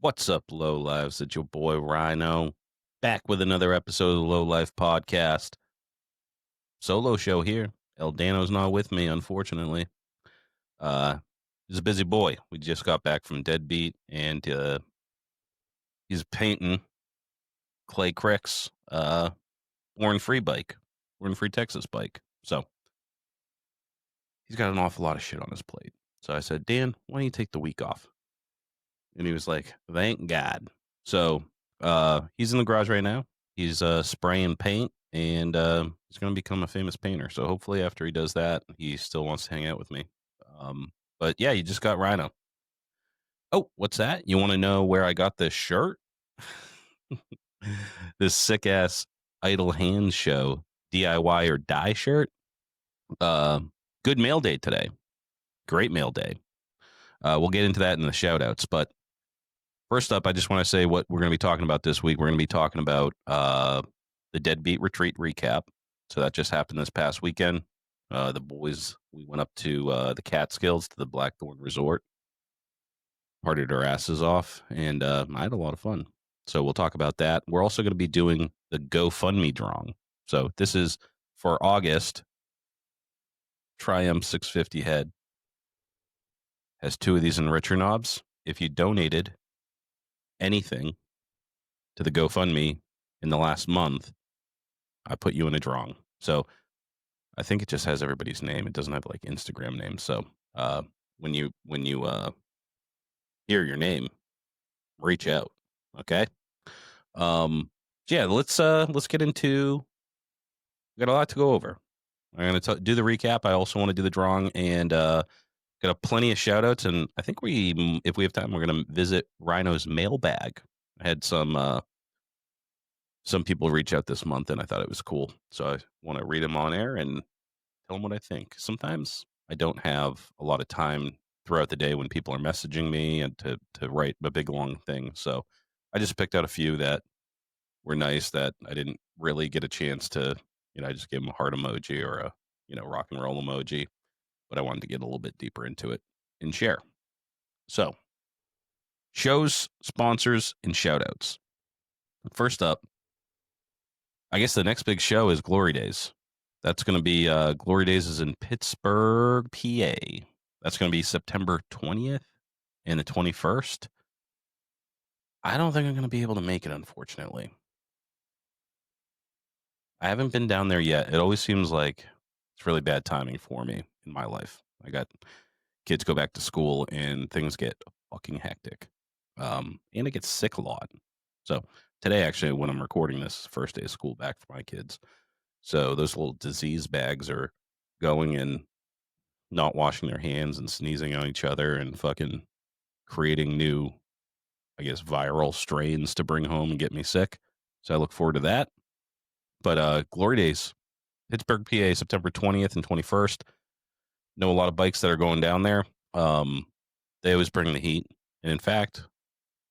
What's up, Lowlives? It's your boy Ryno, back with another episode of the Lowlife podcast. Solo show here. El Dano's not with me, unfortunately. He's a busy boy. We just got back from Deadbeat, and he's painting Clay Crick's Born Free bike, Born Free Texas bike. So he's got an awful lot of shit on his plate. So I said, Dan, why don't you take the week off? And he was like, thank God. So he's in the garage right now. He's spraying paint, and he's going to become a famous painter. So hopefully after he does that, he still wants to hang out with me. But yeah, you just got Ryno. Oh, what's that? You want to know where I got this shirt? This sick ass Idle Hands Show DIY or die shirt. Good mail day today. Great mail day. We'll get into that in the shout outs, but first up, I just want to say what we're going to be talking about this week. We're going to be talking about the Deadbeat Retreat recap. So that just happened this past weekend. The boys, we went up to the Catskills to the Blackthorn Resort, partied our asses off, and I had a lot of fun. So we'll talk about that. We're also going to be doing the GoFundMe drawing. So this is for August. Triumph 650 head has two of these enricher knobs. If you donated anything to the GoFundMe in the last month, I put you in a drawing. So I think it just has everybody's name. It doesn't have like Instagram names. So when you hear your name, reach out. Okay. Yeah, let's get into. We got a lot to go over. I'm going to do the recap. I also want to do the drawing, and got plenty of shout outs. And I think if we have time, we're going to visit Ryno's mailbag. I had some people reach out this month, and I thought it was cool. So I want to read them on air and tell them what I think. Sometimes I don't have a lot of time throughout the day when people are messaging me and to write a big long thing. So I just picked out a few that were nice that I didn't really get a chance to, I just gave them a heart emoji or a, rock and roll emoji, but I wanted to get a little bit deeper into it and share. So shows, sponsors, and shout outs. First up, I guess the next big show is Glory Days. That's going to be Glory Days is in Pittsburgh, PA. That's going to be September 20th and the 21st. I don't think I'm going to be able to make it, unfortunately. I haven't been down there yet. It always seems like it's really bad timing for me in my life. I got kids go back to school and things get fucking hectic. And I get sick a lot. So today, actually, when I'm recording this, first day of school back for my kids. So those little disease bags are going and not washing their hands and sneezing on each other and fucking creating new, I guess, viral strains to bring home and get me sick. So I look forward to that. But Glory Days, Pittsburgh, PA, September 20th and 21st. Know a lot of bikes that are going down there. They always bring the heat. And in fact,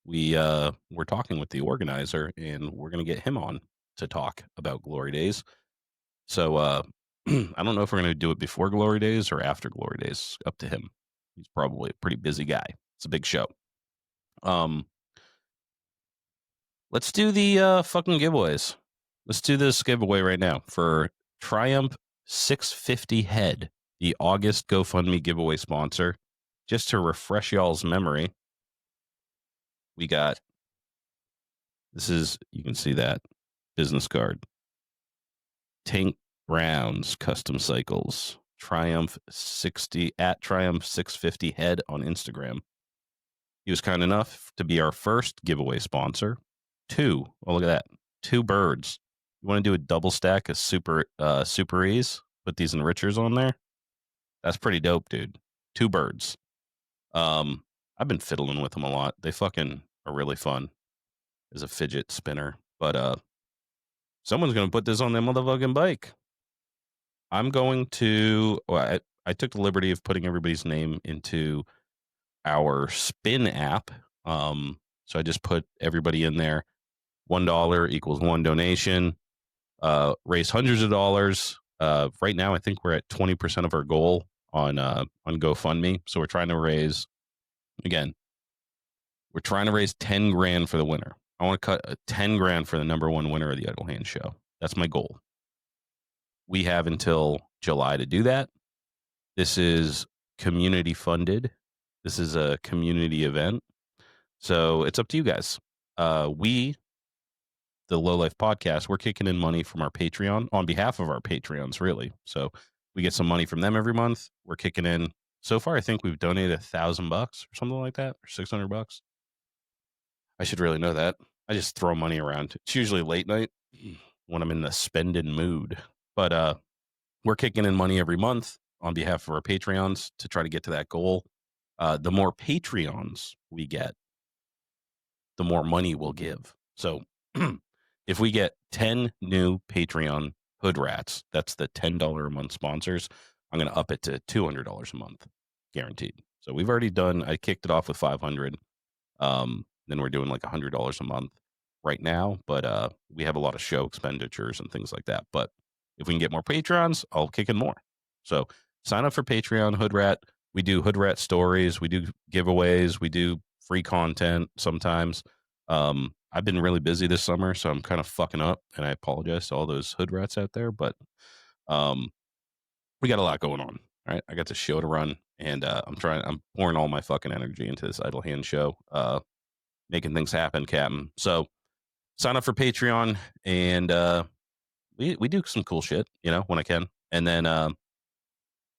we're talking with the organizer, and we're going to get him on to talk about Glory Days. So I don't know if we're going to do it before Glory Days or after Glory Days. Up to him. He's probably a pretty busy guy. It's a big show. Let's do the fucking giveaways. Let's do this giveaway right now for Triumph 650 head, the August GoFundMe giveaway sponsor. Just to refresh y'all's memory, we got, you can see that business card. Tank Brown's Custom Cycles, Triumph 60 at Triumph 650 head on Instagram. He was kind enough to be our first giveaway sponsor. Look at that. 2 birds. You want to do a double stack of super ease? Put these enrichers on there? That's pretty dope, dude. 2 birds. I've been fiddling with them a lot. They fucking are really fun as a fidget spinner. But someone's going to put this on their motherfucking bike. I'm going to... Well, I took the liberty of putting everybody's name into our spin app. So I just put everybody in there. $1 equals 1 donation. Raise hundreds of dollars. Right now, I think we're at 20% of our goal on GoFundMe. So we're trying to raise, again, We're trying to raise 10 grand for the winner. I want to cut 10 grand for the number one winner of the Idle Hand show. That's my goal. We have until July to do that. This is community funded. This is a community event. So it's up to you guys. We, the Lowlife podcast, we're kicking in money from our Patreon on behalf of our Patreons, really. So we get some money from them every month. We're kicking in. So far, I think we've donated $1,000 or something like that, or $600. I should really know that. I just throw money around. It's usually late night when I'm in the spending mood. But we're kicking in money every month on behalf of our Patreons to try to get to that goal. The more Patreons we get, the more money we'll give. So if we get 10 new Patreon hood rats, that's the $10 a month sponsors, I'm going to up it to $200 a month, guaranteed. So we've already done, I kicked it off with 500. Then we're doing like $100 a month right now, but we have a lot of show expenditures and things like that. But if we can get more Patreons, I'll kick in more. So sign up for Patreon, Hood Rat. We do Hood Rat stories. We do giveaways. We do free content sometimes. I've been really busy this summer, so I'm kind of fucking up, and I apologize to all those Hood Rats out there. But we got a lot going on. All right, I got the show to run, and I'm pouring all my fucking energy into this Idle Hand show. Making things happen, Captain. So sign up for Patreon, and we do some cool shit, when I can. And then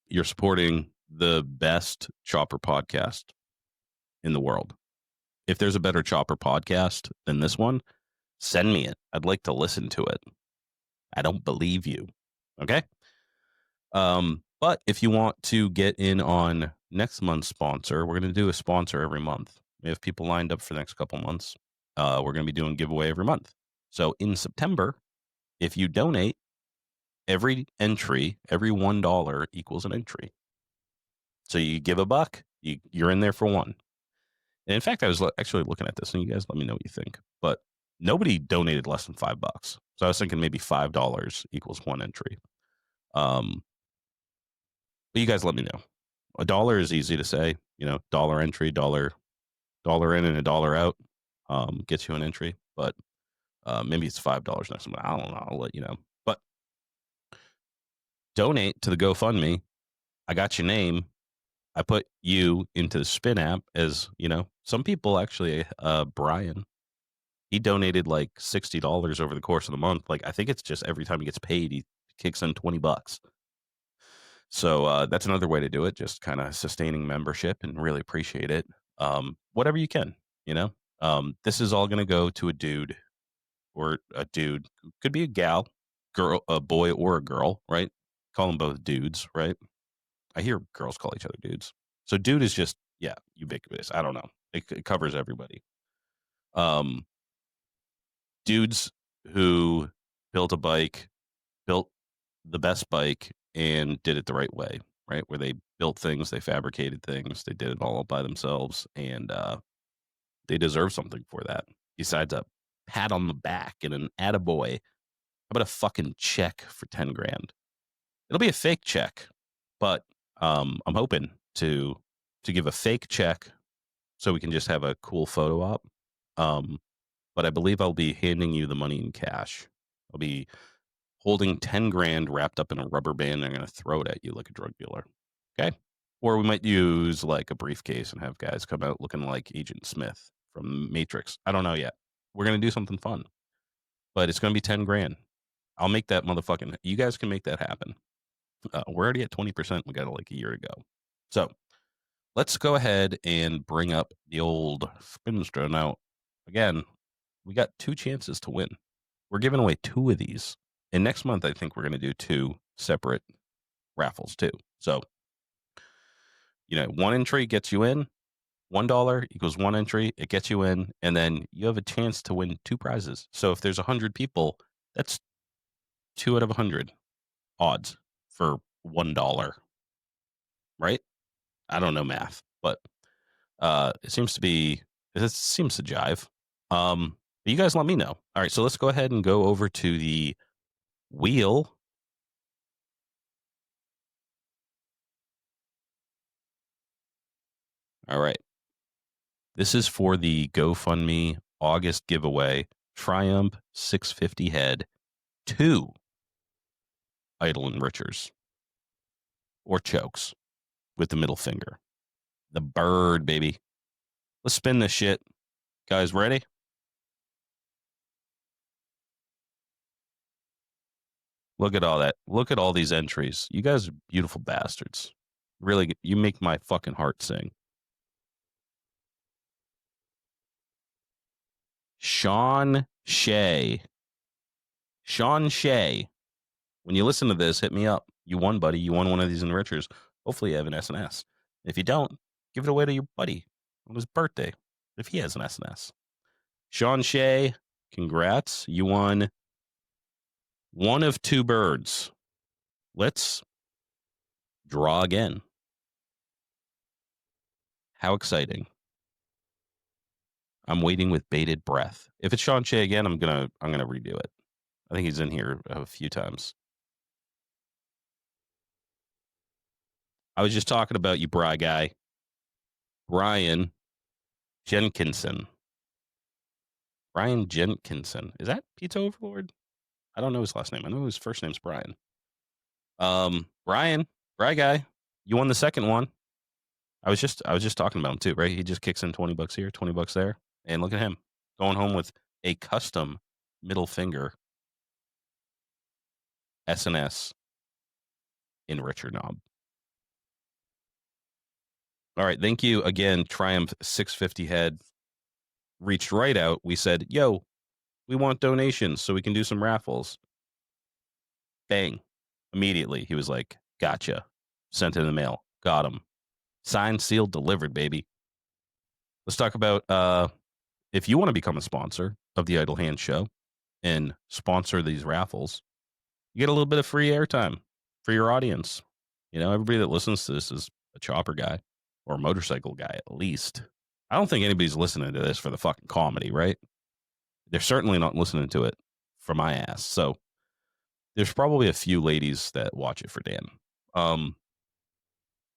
you're supporting the best chopper podcast in the world. If there's a better chopper podcast than this one, send me it. I'd like to listen to it. I don't believe you. Okay? But if you want to get in on next month's sponsor, we're going to do a sponsor every month. We have people lined up for the next couple months. We're going to be doing giveaway every month. So in September, if you donate, every entry, every $1 equals an entry. So you give $1, you're in there for one. And in fact, I was actually looking at this, and you guys let me know what you think. But nobody donated less than $5. So I was thinking maybe $5 equals one entry. But you guys let me know. $1 is easy to say, dollar entry, dollar in and $1 out, gets you an entry. But maybe it's $5 next month. I don't know. I'll let you know. But donate to the GoFundMe. I got your name. I put you into the Spin app as, some people actually, Brian, he donated like $60 over the course of the month. Like, I think it's just every time he gets paid, he kicks in $20. So that's another way to do it. Just kind of sustaining membership, and really appreciate it. Whatever you can, this is all going to go to a dude, or a dude, could be a gal, girl, a boy or a girl, right? Call them both dudes, right? I hear girls call each other dudes. So dude is just, ubiquitous. I don't know. It covers everybody. Dudes who built a bike, built the best bike, and did it the right way, right? Where they built things, they fabricated things, they did it all by themselves, and they deserve something for that. Besides a pat on the back and an attaboy, how about a fucking check for 10 grand? It'll be a fake check, but I'm hoping to give a fake check so we can just have a cool photo op. But I believe I'll be handing you the money in cash. I'll be holding 10 grand wrapped up in a rubber band, and I'm going to throw it at you like a drug dealer. Okay? Or we might use like a briefcase and have guys come out looking like Agent Smith from Matrix. I don't know yet. We're going to do something fun, but it's going to be 10 grand. I'll make that motherfucking, you guys can make that happen. We're already at 20%. We got like a year to go. So let's go ahead and bring up the old Spinster. Now, again, we got 2 chances to win. We're giving away 2 of these. And next month, I think we're going to do 2 separate raffles too. So, one entry gets you in. $1 equals 1 entry. It gets you in. And then you have a chance to win 2 prizes. So if there's 100 people, that's 2 out of 100 odds for $1. Right? I don't know math, but it seems to jive. You guys let me know. All right, so let's go ahead and go over to the wheel. All right. This is for the GoFundMe August giveaway. Triumph 650 head, 2 idle enrichers or chokes with the middle finger. The bird, baby. Let's spin this shit. Guys, ready? Look at all that. Look at all these entries. You guys are beautiful bastards. Really, you make my fucking heart sing. Sean Shea. Sean Shea. When you listen to this, hit me up. You won, buddy. You won one of these enrichers. Hopefully you have an SNS. If you don't, give it away to your buddy on his birthday if he has an SNS. Sean Shea, congrats. You won one of 2 birds. Let's draw again. How exciting. I'm waiting with bated breath. If it's Sean Shea again, I'm gonna redo it. I think he's in here a few times. I was just talking about you, Bry guy. Brian Jenkinson. Brian Jenkinson. Is that Pizza Overlord? I don't know his last name. I know his first name's Brian. Brian, Bry guy, you won the second one. I was just talking about him too, right? He just kicks in $20 here, $20 there. And look at him going home with a custom middle finger SNS enricher knob. All right, thank you again, Triumph 650 head. Reached right out. We said, yo, we want donations so we can do some raffles. Bang. Immediately, he was like, gotcha. Sent in the mail. Got him. Signed, sealed, delivered, baby. Let's talk about if you want to become a sponsor of the Idle Hand Show and sponsor these raffles, you get a little bit of free airtime for your audience. You know, everybody that listens to this is a chopper guy or a motorcycle guy at least. I don't think anybody's listening to this for the fucking comedy, right? They're certainly not listening to it for my ass. So there's probably a few ladies that watch it for Dan. A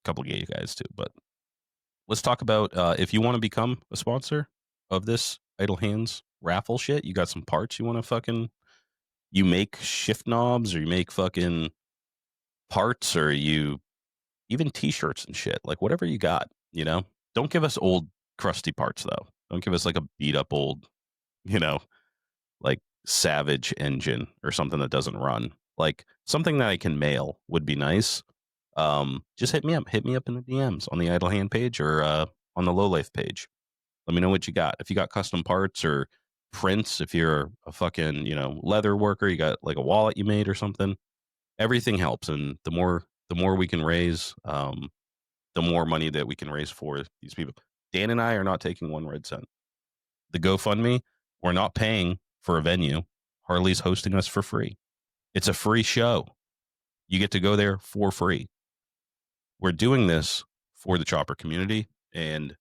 couple of gay guys too. But let's talk about if you want to become a sponsor of this Idle Hands raffle shit. You got some parts you want to fucking, you make shift knobs, or you make fucking parts, or you even t-shirts and shit, like whatever you got, you know. Don't give us old crusty parts though. Don't give us like a beat up old, you know, like Savage engine or something that doesn't run. Like something that I can mail would be nice. Just hit me up in the DMs on the Idle Hand page or on the Lowlife page. Let me know what you got. If you got custom parts or prints, if you're a fucking, you know, leather worker, you got like a wallet you made or something, everything helps. And the more we can raise, the more money that we can raise for these people. Dan and I are not taking 1 red cent. The GoFundMe, we're not paying for a venue. Harley's hosting us for free. It's a free show. You get to go there for free. We're doing this for the chopper community and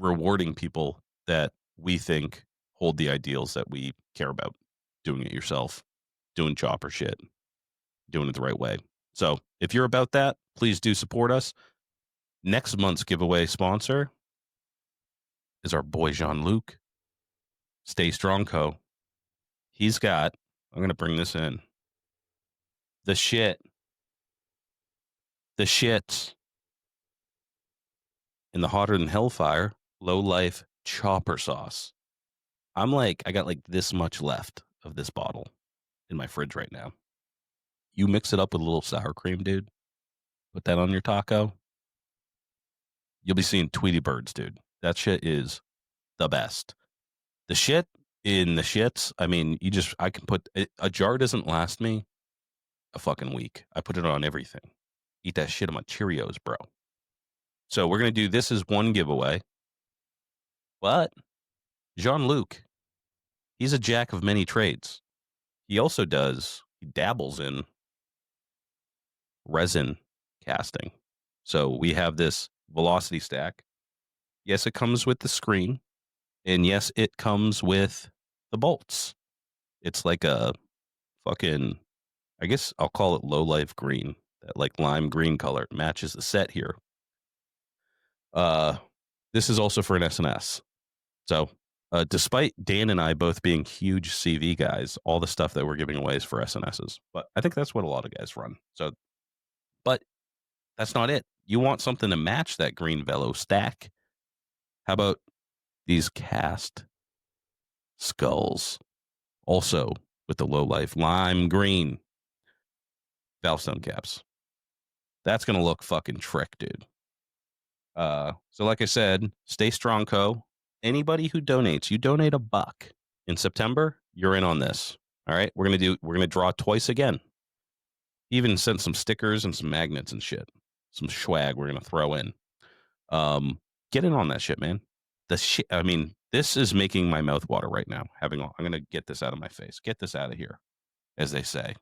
rewarding people that we think hold the ideals that we care about. Doing it yourself, doing chopper shit, doing it the right way. So if you're about that, please do support us. Next month's giveaway sponsor is our boy Jean-Luc. Stay Strong Co. He's got, I'm going to bring this in, the shits in the hotter than hellfire Lowlife chopper sauce. I'm like, I got like this much left of this bottle in my fridge right now. You mix it up with a little sour cream, dude. Put that on your taco. You'll be seeing Tweety birds, dude. That shit is the best. The shit in the shits, I mean, I can put, a jar doesn't last me a fucking week. I put it on everything. Eat that shit on my Cheerios, bro. So we're going to do, this is one giveaway. But Jean-Luc, he's a jack of many trades. He dabbles in resin casting. So we have this velocity stack. Yes, it comes with the screen. And yes, it comes with the bolts. It's like a fucking, I guess I'll call it Lowlife green. That like lime green color. It matches the set here. This is also for an SNS. So, despite Dan and I both being huge CV guys, all the stuff that we're giving away is for SNSs. But I think that's what a lot of guys run. So, but that's not it. You want something to match that green velo stack. How about these cast skulls? Also with the Lowlife lime green valve stone caps. That's going to look fucking trick, dude. So like I said, stay strong, Co. Anybody who donates, you donate $1 in September, you're in on this. All right, we're gonna draw twice again. Even sent some stickers and some magnets and shit, some swag we're gonna throw in. Get in on that shit, man. The shit. I mean, this is making my mouth water right now. I'm gonna get this out of my face. Get this out of here, as they say.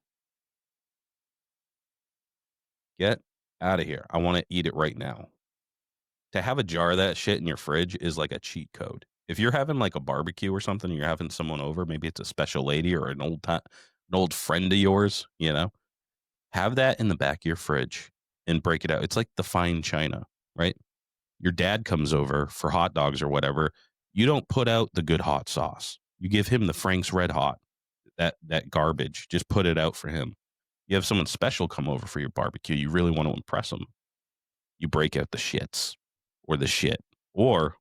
Get out of here. I want to eat it right now. To have a jar of that shit in your fridge is like a cheat code. If you're having like a barbecue or something, and you're having someone over, maybe it's a special lady or an old friend of yours, have that in the back of your fridge and break it out. It's like the fine china, right? Your dad comes over for hot dogs or whatever. You don't put out the good hot sauce. You give him the Frank's Red Hot, that garbage. Just put it out for him. You have someone special come over for your barbecue. You really want to impress them. You break out the shits or the shit. Or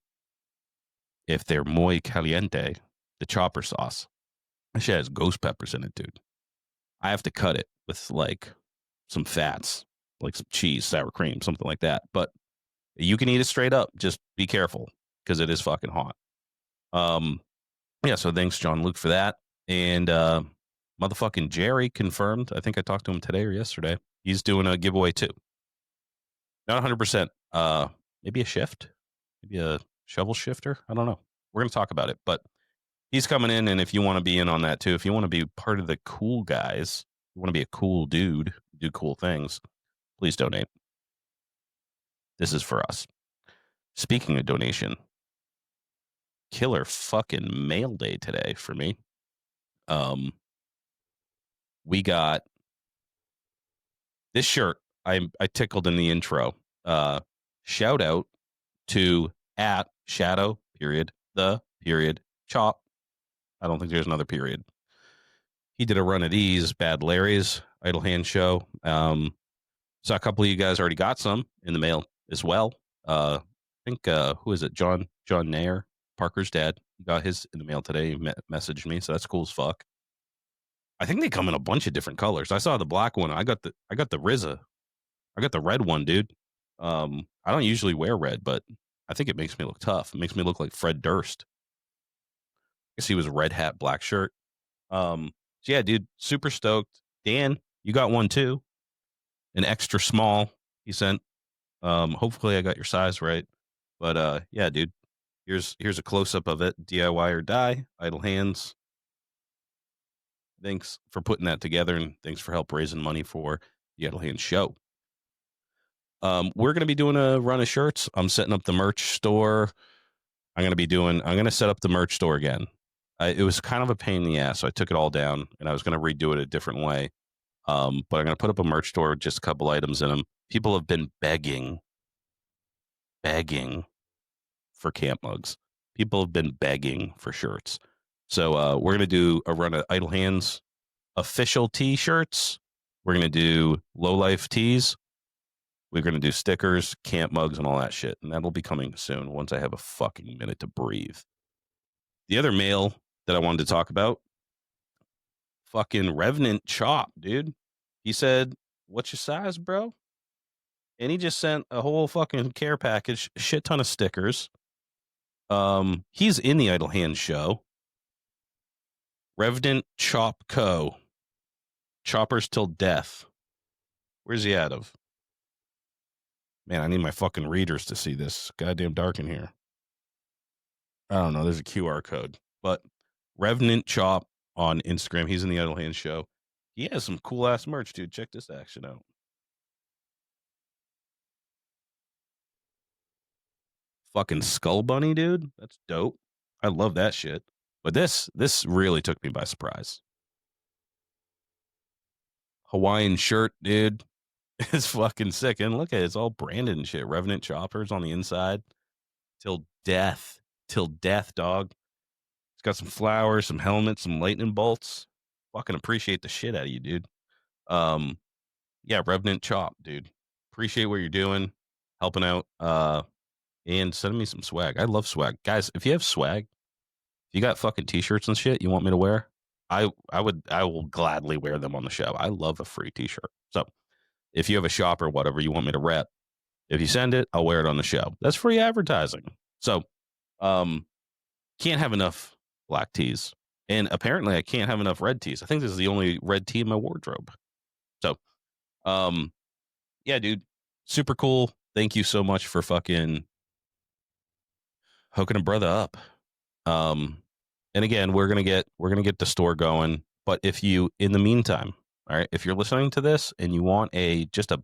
if they're muy caliente, the chopper sauce. That shit has ghost peppers in it, dude. I have to cut it with like some fats, like some cheese, sour cream, something like that. But you can eat it straight up. Just be careful because it is fucking hot. Yeah, so thanks, John Luke, for that. And motherfucking Jerry confirmed. I think I talked to him today or yesterday. He's doing a giveaway too. Not 100%. Maybe a shift, maybe a shovel shifter. I don't know. We're going to talk about it, but he's coming in. And if you want to be in on that too, if you want to be part of the cool guys, you want to be a cool dude, do cool things, please donate. This is for us. Speaking of donation, killer fucking mail day today for me. We got this shirt. I tickled in the intro. Shout out to at shadow period the period chop. I don't think there's another period. He did a run at Ease, Bad Larry's Idle Hand show. So a couple of you guys already got some in the mail as well. I think who is it? John Nair, Parker's dad. He got his in the mail today. He messaged me, so that's cool as fuck. I think they come in a bunch of different colors. I saw the black one. I got the RZA. I got the red one, dude. I don't usually wear red, but I think it makes me look tough. It makes me look like Fred Durst. I guess he was a red hat, black shirt. So yeah, dude, super stoked. Dan, you got one too. An extra small he sent. Hopefully I got your size right. But yeah, dude. Here's a close up of it. DIY or die, idle hands. Thanks for putting that together, and thanks for help raising money for the Idle Hands show. We're gonna be doing a run of shirts. I'm setting up the merch store. I'm gonna set up the merch store again. It was kind of a pain in the ass, so I took it all down, and I was gonna redo it a different way. But I'm gonna put up a merch store with just a couple items in them. People have been begging for camp mugs. People have been begging for shirts. So we're gonna do a run of Idle Hands official T-shirts. We're gonna do Lowlife tees. We're gonna do stickers, camp mugs, and all that shit, and that'll be coming soon once I have a fucking minute to breathe. The other mail that I wanted to talk about, fucking Revenant Chop, dude. He said, "What's your size, bro?" And he just sent a whole fucking care package, shit ton of stickers. He's in the Idle Hands show. Revenant Chop Co. Choppers till death. Where's he out of? Man, I need my fucking readers to see this. Goddamn dark in here. I don't know. There's a QR code. But Revenant Chop on Instagram. He's in the Idle Hands show. He has some cool ass merch, dude. Check this action out. Fucking Skull Bunny, dude. That's dope. I love that shit. But this really took me by surprise. Hawaiian shirt, dude. It's fucking sick. And look at it, it's all branded and shit. Revenant Choppers on the inside. till death. Till death, dog. It's got some flowers, some helmets, some lightning bolts. Fucking appreciate the shit out of you, dude. Yeah, Revenant Chop, dude. Appreciate what you're doing, helping out, and sending me some swag. I love swag. Guys, if you have swag, if you got fucking t-shirts and shit you want me to wear, I will gladly wear them on the show. I love a free t-shirt. So if you have a shop or whatever you want me to rep, if you send it, I'll wear it on the show. That's free advertising. So can't have enough black tees. And apparently I can't have enough red tees. I think this is the only red tee in my wardrobe. So yeah, dude. Super cool. Thank you so much for fucking hooking a brother up. And again, we're gonna get the store going. But if you, in the meantime, all right, if you're listening to this and you want just a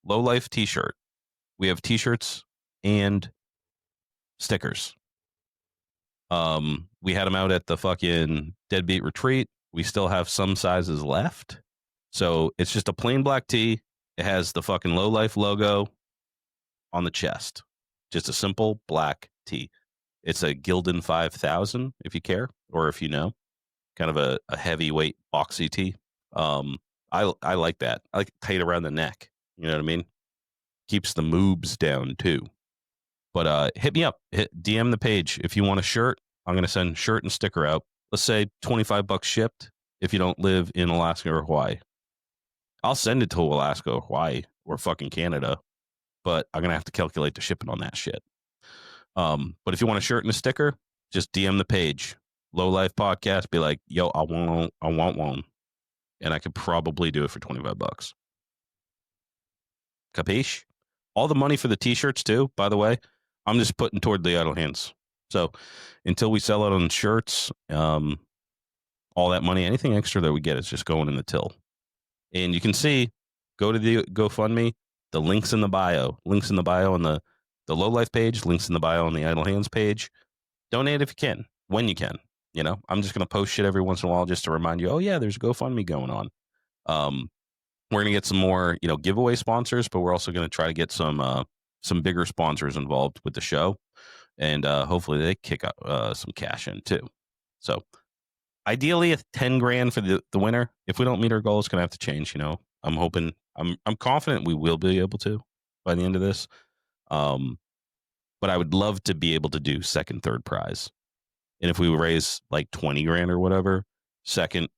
Lowlife t-shirt, we have t-shirts and stickers. We had them out at the fucking Deadbeat Retreat. We still have some sizes left. So it's just a plain black tee. It has the fucking Lowlife logo on the chest. Just a simple black tee. It's a Gildan 5000, if you care, or if you know. Kind of a heavyweight boxy tee. I like that. I like it tight around the neck. You know what I mean? Keeps the moobs down too. But hit me up. DM the page if you want a shirt. I'm gonna send shirt and sticker out. Let's say $25 shipped if you don't live in Alaska or Hawaii. I'll send it to Alaska or Hawaii or fucking Canada, but I'm gonna have to calculate the shipping on that shit. But if you want a shirt and a sticker, just DM the page. Lowlife Podcast. Be like, yo, I want one, and I could probably do it for $25. Capiche? All the money for the t-shirts too, by the way, I'm just putting toward the idle hands. So until we sell out on shirts, all that money, anything extra that we get is just going in the till. And you can see, go to the GoFundMe. The links in the bio. Links in the bio on the Lowlife page. Links in the bio on the Idle Hands page. Donate if you can, when you can. You know, I'm just going to post shit every once in a while just to remind you, oh, yeah, there's a GoFundMe going on. We're going to get some more, giveaway sponsors, but we're also going to try to get some bigger sponsors involved with the show. And hopefully they kick up some cash in too. So ideally, a 10 grand for the winner. If we don't meet our goal, it's going to have to change. I'm hoping, I'm confident we will be able to by the end of this. But I would love to be able to do second, third prize. And if we raise like 20 grand or whatever, second,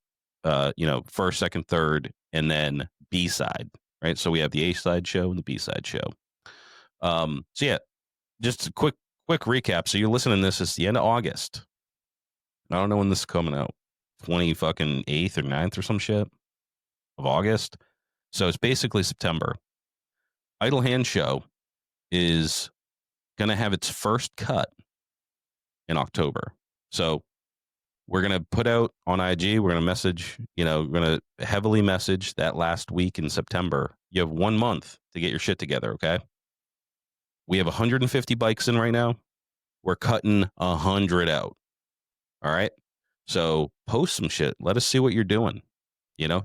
first, second, third, and then B side, right? So we have the A side show and the B side show. So yeah, just a quick recap. So you're listening to this, it's the end of August. I don't know when this is coming out. 8th or 9th or some shit of August. So it's basically September. Idle Hand Show is going to have its first cut in October. So we're going to put out on IG, we're going to message, we're going to heavily message that last week in September. You have 1 month to get your shit together, okay? We have 150 bikes in right now. We're cutting 100 out. All right? So post some shit. Let us see what you're doing.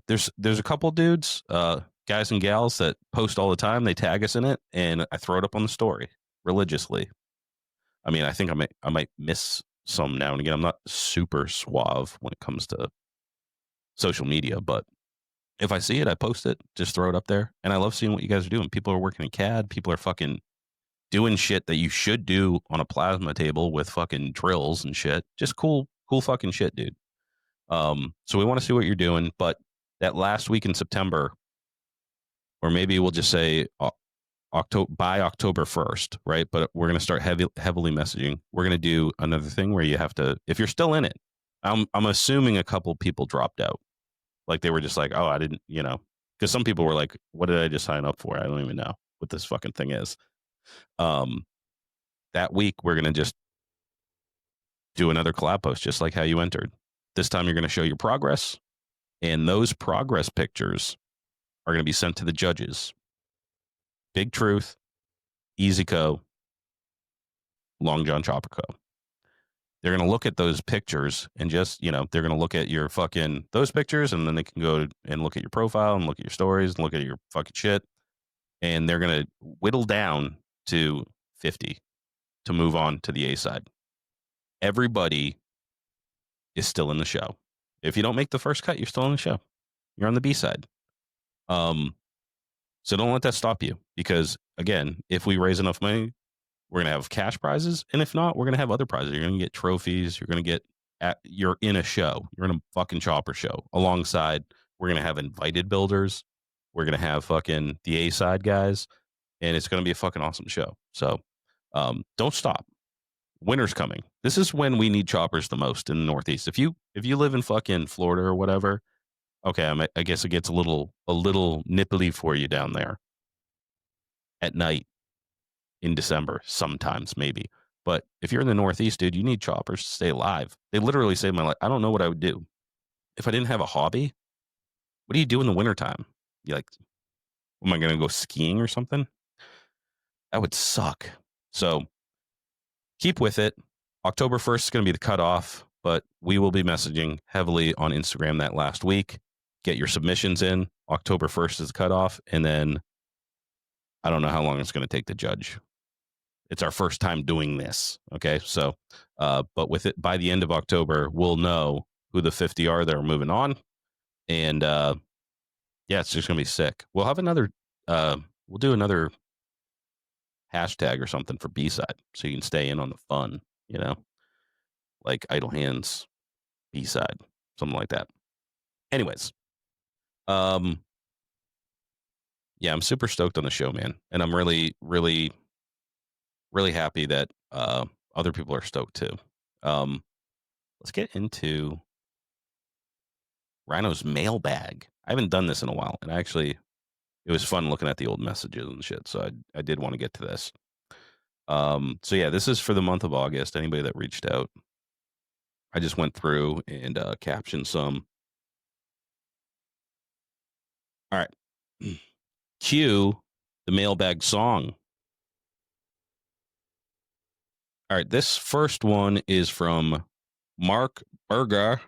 There's a couple dudes, guys and gals that post all the time. They tag us in it, and I throw it up on the story religiously. I mean, I think I might miss some now and again. I'm not super suave when it comes to social media, but if I see it, I post it, just throw it up there. And I love seeing what you guys are doing. People are working in CAD. People are fucking doing shit that you should do on a plasma table with fucking drills and shit. Just cool fucking shit, dude. So we want to see what you're doing, but that last week in September, or maybe we'll just say by October 1st, right? But we're going to start heavily messaging. We're going to do another thing where you have to, if you're still in it, I'm assuming a couple people dropped out. Like they were just like, oh, I didn't, because some people were like, what did I just sign up for? I don't even know what this fucking thing is. That week, we're going to just do another collab post, just like how you entered. This time you're going to show your progress, and those progress pictures are going to be sent to the judges. Big Truth, Easy Co, Long John Chopper Co. They're going to look at those pictures and just, they're going to look at your fucking, those pictures, and then they can go and look at your profile and look at your stories and look at your fucking shit. And they're going to whittle down to 50. to move on to the A side. Everybody is still in the show. If you don't make the first cut, you're still in the show. You're on the B side. So don't let that stop you, because again, if we raise enough money, we're going to have cash prizes. And if not, we're going to have other prizes. You're going to get trophies. You're going to get, you're in a show. You're in a fucking chopper show alongside. We're going to have invited builders. We're going to have fucking the A side guys. And it's going to be a fucking awesome show. So don't stop. Winter's coming. This is when we need choppers the most in the Northeast. If you live in fucking Florida or whatever, okay, I guess it gets a little nipply for you down there at night in December, sometimes maybe. But if you're in the Northeast, dude, you need choppers to stay alive. They literally saved my life. I don't know what I would do if I didn't have a hobby. What do you do in the wintertime? You like, am I going to go skiing or something? That would suck. So keep with it. October 1st is going to be the cutoff, but we will be messaging heavily on Instagram that last week. Get your submissions in. October 1st is the cutoff. And then I don't know how long it's going to take to judge. It's our first time doing this. Okay. So, but with it, by the end of October, we'll know who the 50 are that are moving on. And yeah, it's just going to be sick. We'll have another, we'll do another hashtag or something for B-side so you can stay in on the fun, you know, like Idle Hands B-side, something like that. Anyways, yeah, I'm super stoked on the show, man. And I'm really, really, really happy that other people are stoked too. Let's get into Ryno's mailbag. I haven't done this in a while, and actually, it was fun looking at the old messages and shit. So I did want to get to this. So yeah, this is for the month of August. Anybody that reached out, I just went through and captioned some. All right, cue the mailbag song. All right, this first one is from Mark Berger.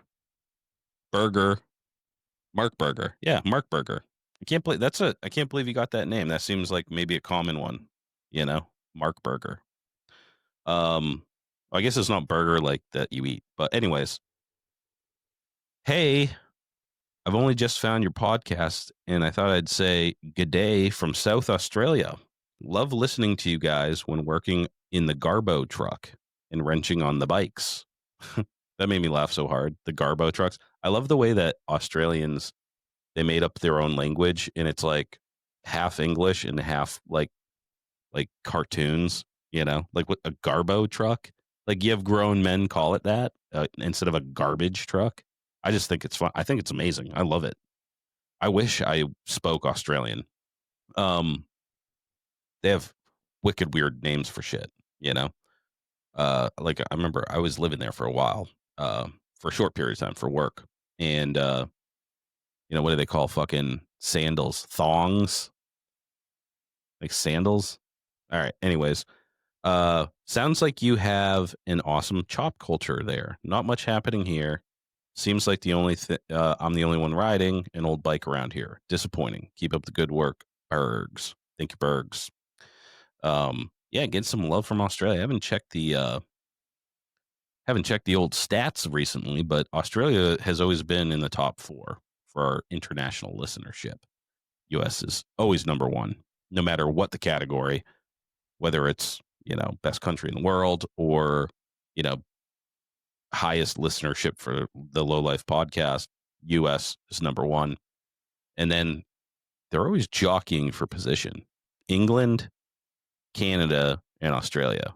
Mark Berger. Yeah, Mark Berger. I can't believe you got that name. That seems like maybe a common one, you know, Mark Berger. I guess it's not burger like that you eat, but anyways. Hey, I've only just found your podcast and I thought I'd say good day from South Australia. Love listening to you guys when working in the Garbo truck and wrenching on the bikes. That made me laugh so hard. The Garbo trucks. I love the way that Australians, they made up their own language and it's like half English and half like cartoons, you know, like what a Garbo truck. Like you have grown men call it that instead of a garbage truck. I just think it's fun. I think it's amazing. I love it. I wish I spoke Australian. They have wicked weird names for shit, you know. Like I remember I was living there for a while, for a short period of time for work, and you know, what do they call fucking sandals? Thongs, like sandals. All right. Anyways, sounds like you have an awesome chop culture there. Not much happening here. Seems like I'm the only one riding an old bike around here. Disappointing. Keep up the good work, Bergs. Thank you, Bergs. Yeah, get some love from Australia. I haven't checked the old stats recently, but Australia has always been in the top 4 for our international listenership. US is always number 1, no matter what the category, whether it's, you know, best country in the world or, you know, highest listenership for the Lowlife podcast. US is number 1. And then they're always jockeying for position. England, Canada, and Australia.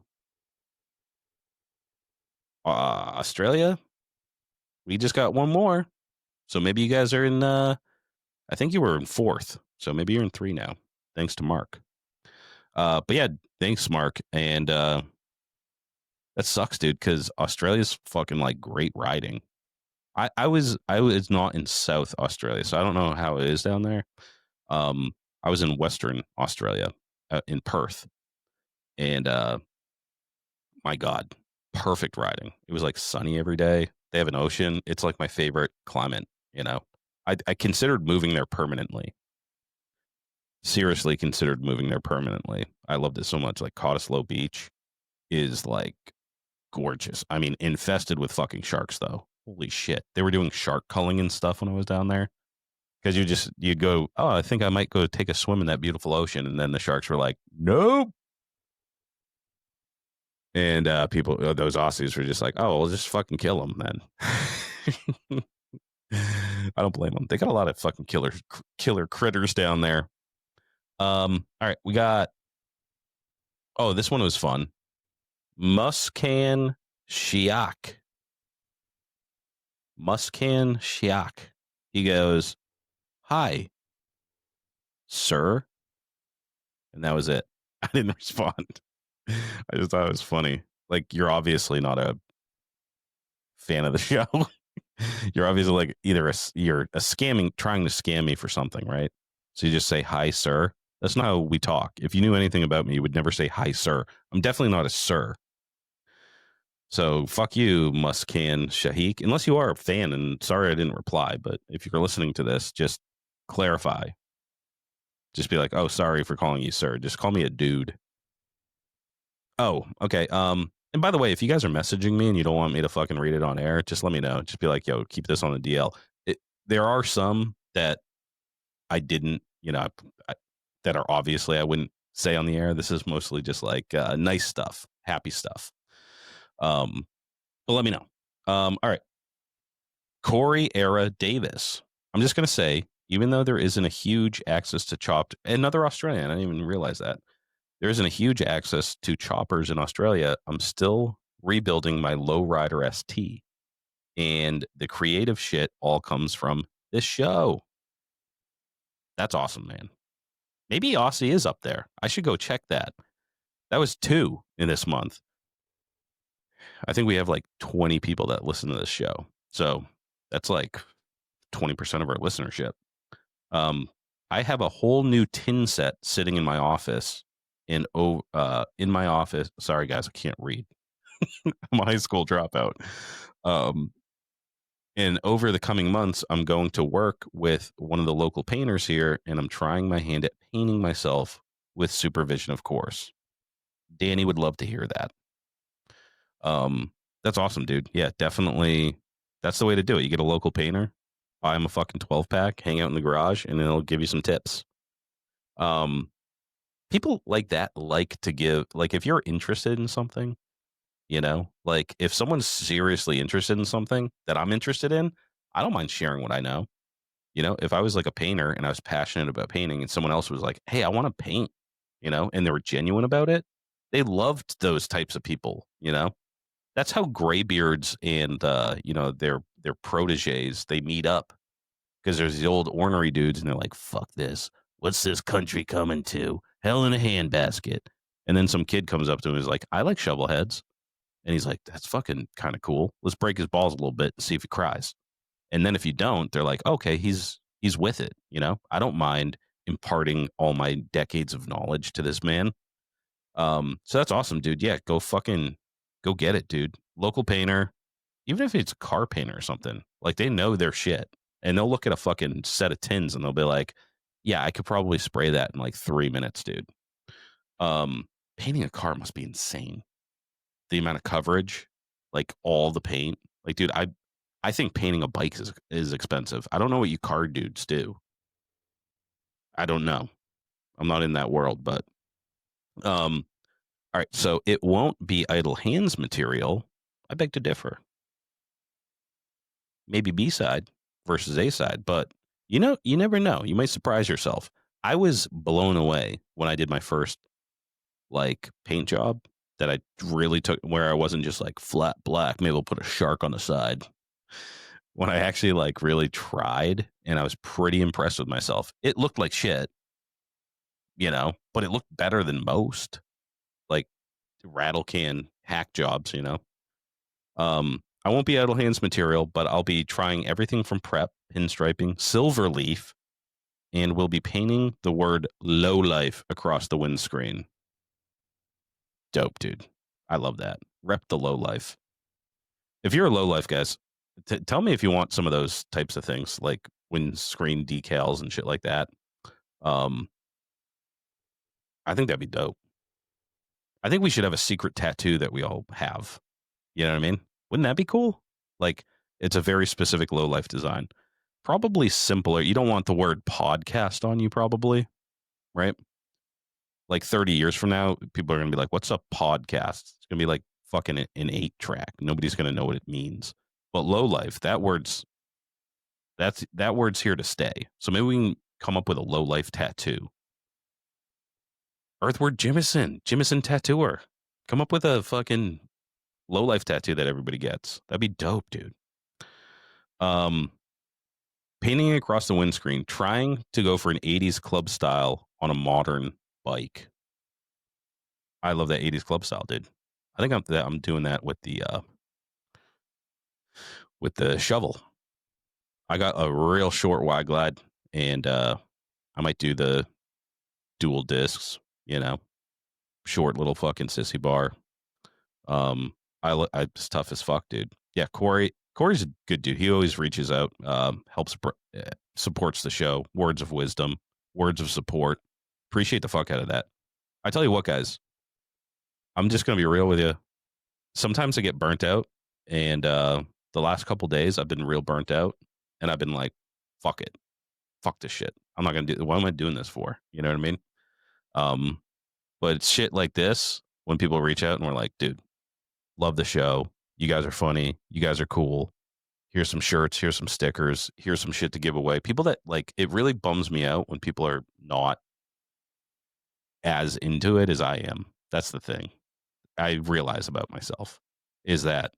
Australia, we just got one more. So maybe you guys are in, I think you were in 4th. So maybe you're in 3 now. Thanks to Mark. But yeah, thanks, Mark. And that sucks, dude, because Australia's fucking like great riding. I was not in South Australia, so I don't know how it is down there. I was in Western Australia, in Perth, and my God, perfect riding. It was like sunny every day. They have an ocean. It's like my favorite climate. You know, I considered moving there permanently. Seriously, considered moving there permanently. I loved it so much. Like Cottesloe Beach. is like gorgeous. I mean, infested with fucking sharks though. Holy shit. They were doing shark culling and stuff when I was down there. Because you go, oh, I think I might go take a swim in that beautiful ocean. And then the sharks were like, nope. And those Aussies were just like, oh, we'll just fucking kill them then. I don't blame them. They got a lot of fucking killer critters down there. All right, we got. Oh, this one was fun. Muscan Shiak. Muscan Shiak. He goes, "Hi, sir," and that was it. I didn't respond. I just thought it was funny. Like, you're obviously not a fan of the show. You're obviously like either you're trying to scam me for something, right? So you just say hi, sir. That's not how we talk. If you knew anything about me, you would never say hi, sir. I'm definitely not a sir. So fuck you, Muscan Shahik. Unless you are a fan, and sorry I didn't reply, but if you're listening to this, just clarify. Just be like, oh, sorry for calling you sir. Just call me a dude. Oh, okay. And by the way, if you guys are messaging me and you don't want me to fucking read it on air, just let me know. Just be like, yo, keep this on the DL. There are some that I didn't, that are obviously I wouldn't say on the air. This is mostly just like nice stuff, happy stuff. But let me know. All right. Corey Era Davis. I'm just going to say, even though there isn't a huge access to chopped, another Australian, I didn't even realize that. There isn't a huge access to choppers in Australia. I'm still rebuilding my lowrider ST. And the creative shit all comes from this show. That's awesome, man. Maybe Aussie is up there. I should go check that. That was 2 in this month. I think we have like 20 people that listen to this show. So that's like 20% of our listenership. I have a whole new tin set sitting in my office. In my office. Sorry, guys, I can't read. I'm a high school dropout. And over the coming months, I'm going to work with one of the local painters here, and I'm trying my hand at painting myself with supervision, of course. Danny would love to hear that. That's awesome, dude. Yeah, definitely. That's the way to do it. You get a local painter, buy him a fucking 12-pack, hang out in the garage, and then he'll give you some tips. People like that like to give, like, if you're interested in something, like if someone's seriously interested in something that I'm interested in, I don't mind sharing what I know. If I was like a painter and I was passionate about painting and someone else was like, hey, I want to paint, and they were genuine about it, they loved those types of people. That's how graybeards and their proteges, they meet up, because there's the old ornery dudes and they're like, fuck this, what's this country coming to, hell in a handbasket. And then some kid comes up to him and is like, I like shovelheads. And he's like, that's fucking kind of cool, let's break his balls a little bit and see if he cries. And then if you don't, they're like, okay, he's with it. I don't mind imparting all my decades of knowledge to this man. So that's awesome, dude. Yeah, go get it, dude. Local painter, even if it's a car painter or something, like, they know their shit, and they'll look at a fucking set of tins and they'll be like, yeah, I could probably spray that in like 3 minutes, dude. Painting a car must be insane. The amount of coverage, like all the paint. Like, dude, I think painting a bike is expensive. I don't know what you car dudes do. I don't know. I'm not in that world, but all right, so it won't be idle hands material. I beg to differ. Maybe B-side versus A-side, but you never know. You might surprise yourself. I was blown away when I did my first like paint job that I really took, where I wasn't just like flat black, maybe we'll put a shark on the side. When I actually like really tried, and I was pretty impressed with myself. It looked like shit, but it looked better than most like rattle can hack jobs, I won't be idle hands material, but I'll be trying everything from prep, pinstriping, silver leaf, and we'll be painting the word Lowlife across the windscreen. Dope, dude. I love that. Rep the Lowlife. If you're a Lowlife, guys, tell me if you want some of those types of things, like windscreen decals and shit like that. I think that'd be dope. I think we should have a secret tattoo that we all have. You know what I mean? Wouldn't that be cool? Like, it's a very specific Lowlife design. Probably simpler. You don't want the word podcast on you, probably, right? Like 30 years from now, people are going to be like, what's a podcast? It's going to be like fucking an 8-track. Nobody's going to know what it means. But Lowlife, that word's here to stay. So maybe we can come up with a Lowlife tattoo. Earthward Jimison tattooer. Come up with a fucking Lowlife tattoo that everybody gets. That'd be dope, dude. Painting across the windscreen, trying to go for an 80s club style on a modern bike. I love that 80s club style, dude. I think I'm doing that with the shovel. I got a real short wide glide, and I might do the dual discs, short little fucking sissy bar. I it's tough as fuck, dude. Yeah, Corey's a good dude. He always reaches out, helps, supports the show. Words of wisdom, words of support. Appreciate the fuck out of that. I tell you what, guys, I'm just gonna be real with you. Sometimes I get burnt out, and the last couple days I've been real burnt out, and I've been like, fuck it, fuck this shit. I'm not gonna do. What am I doing this for? You know what I mean? But it's shit like this when people reach out and we're like, dude, love the show. You guys are funny. You guys are cool. Here's some shirts. Here's some stickers. Here's some shit to give away. People that like it really bums me out when people are not as into it as I am. That's the thing I realize about myself is that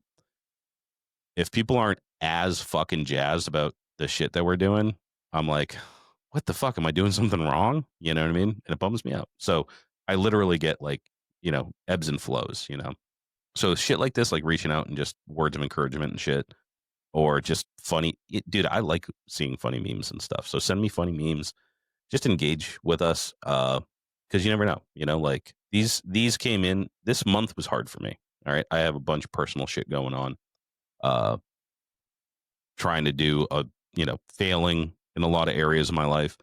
if people aren't as fucking jazzed about the shit that we're doing, I'm like, what the fuck? Am I doing something wrong? You know what I mean? And it bums me out. So I literally get like, ebbs and flows, So shit like this, like reaching out and just words of encouragement and shit, or just funny. Dude, I like seeing funny memes and stuff. So send me funny memes. Just engage with us, because you never know. Like these came in. This month was hard for me. All right, I have a bunch of personal shit going on. Trying to do failing in a lot of areas of my life.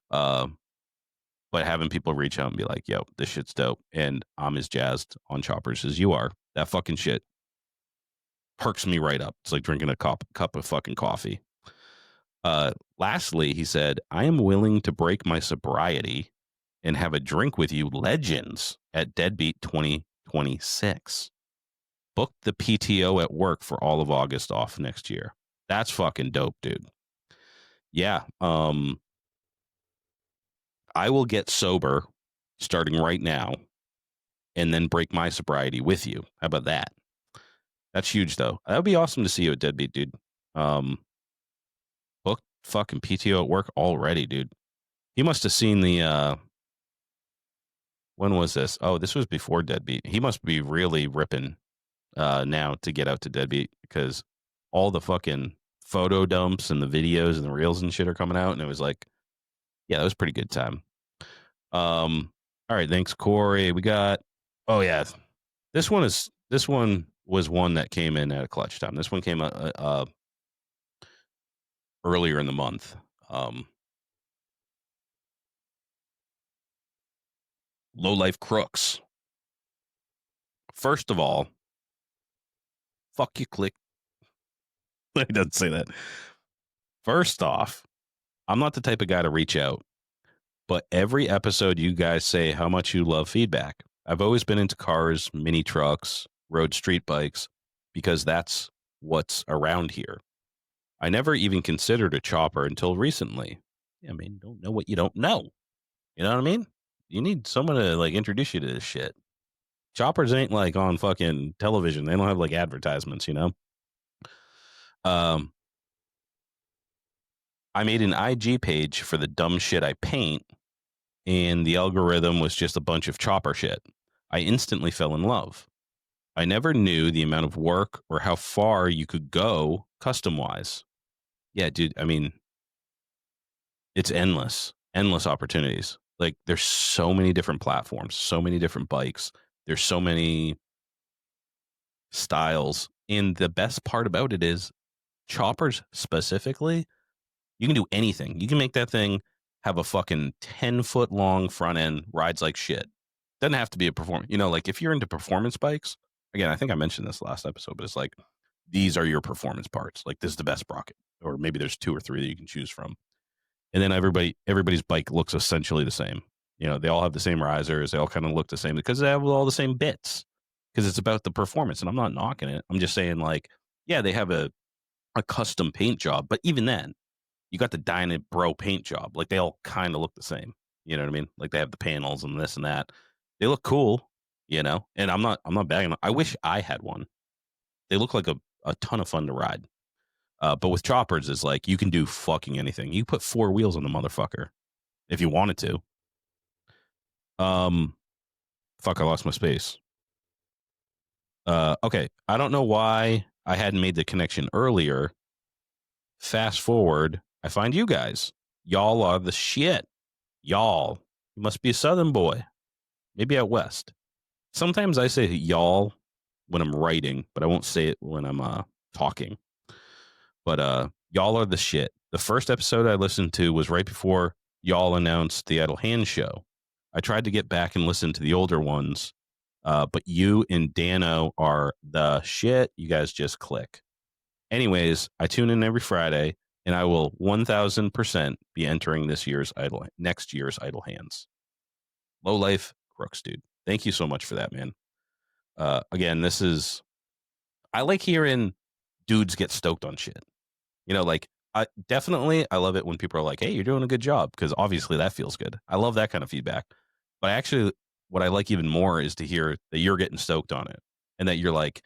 But having people reach out and be like, yo, this shit's dope. And I'm as jazzed on choppers as you are. That fucking shit perks me right up. It's like drinking a cup of fucking coffee. Lastly, he said, I am willing to break my sobriety and have a drink with you legends at Deadbeat 2026. Booked the PTO at work for all of August off next year. That's fucking dope, dude. Yeah. I will get sober starting right now and then break my sobriety with you. How about that? That's huge, though. That would be awesome to see you at Deadbeat, dude. Booked fucking PTO at work already, dude. He must have seen the, when was this? Oh, this was before Deadbeat. He must be really ripping now to get out to Deadbeat because all the fucking photo dumps and the videos and the reels and shit are coming out. And it was like, yeah, that was a pretty good time. All right, thanks, Corey. We got, oh yeah, this one was one that came in at a clutch time. This one came earlier in the month. Lowlife crooks. First of all, fuck you, click. He doesn't say that. First off, I'm not the type of guy to reach out, but every episode you guys say how much you love feedback. I've always been into cars, mini trucks, road street bikes, because that's what's around here. I never even considered a chopper until recently. I mean, don't know what you don't know. You know what I mean? You need someone to like introduce you to this shit. Choppers ain't like on fucking television. They don't have like advertisements, I made an IG page for the dumb shit I paint, and the algorithm was just a bunch of chopper shit. I instantly fell in love. I never knew the amount of work or how far you could go custom wise. Yeah, dude, I mean, it's endless opportunities. Like there's so many different platforms, so many different bikes. There's so many styles. And the best part about it is choppers specifically, you can do anything. You can make that thing have a fucking 10-foot long front end, rides like shit. Doesn't have to be a performance. You know, like if you're into performance bikes, again, I think I mentioned this last episode, but it's like these are your performance parts. Like this is the best sprocket, or maybe there's 2 or 3 that you can choose from. And then everybody's bike looks essentially the same. You know, they all have the same risers. They all kind of look the same because they have all the same bits. Because it's about the performance, and I'm not knocking it. I'm just saying, like, yeah, they have a custom paint job, but even then, you got the Dyna Bro paint job. Like they all kind of look the same. You know what I mean? Like they have the panels and this and that. They look cool, you know. And I'm not bagging. I wish I had one. They look like a ton of fun to ride. But with choppers, it's like you can do fucking anything. You put 4 wheels on the motherfucker if you wanted to. Fuck, I lost my space. Okay, I don't know why I hadn't made the connection earlier. Fast forward, I find you guys. Y'all are the shit. Y'all. You must be a Southern boy. Maybe out west. Sometimes I say y'all when I'm writing, but I won't say it when I'm talking. But y'all are the shit. The first episode I listened to was right before y'all announced the Idle Hand show. I tried to get back and listen to the older ones, but you and Dano are the shit. You guys just click. Anyways, I tune in every Friday, and I will 1,000% be entering next year's Idle Hands. Lowlife Crooks, dude. Thank you so much for that, man. Again, I like hearing dudes get stoked on shit. You know, like, I love it when people are like, hey, you're doing a good job, because obviously that feels good. I love that kind of feedback. But what I like even more is to hear that you're getting stoked on it, and that you're like,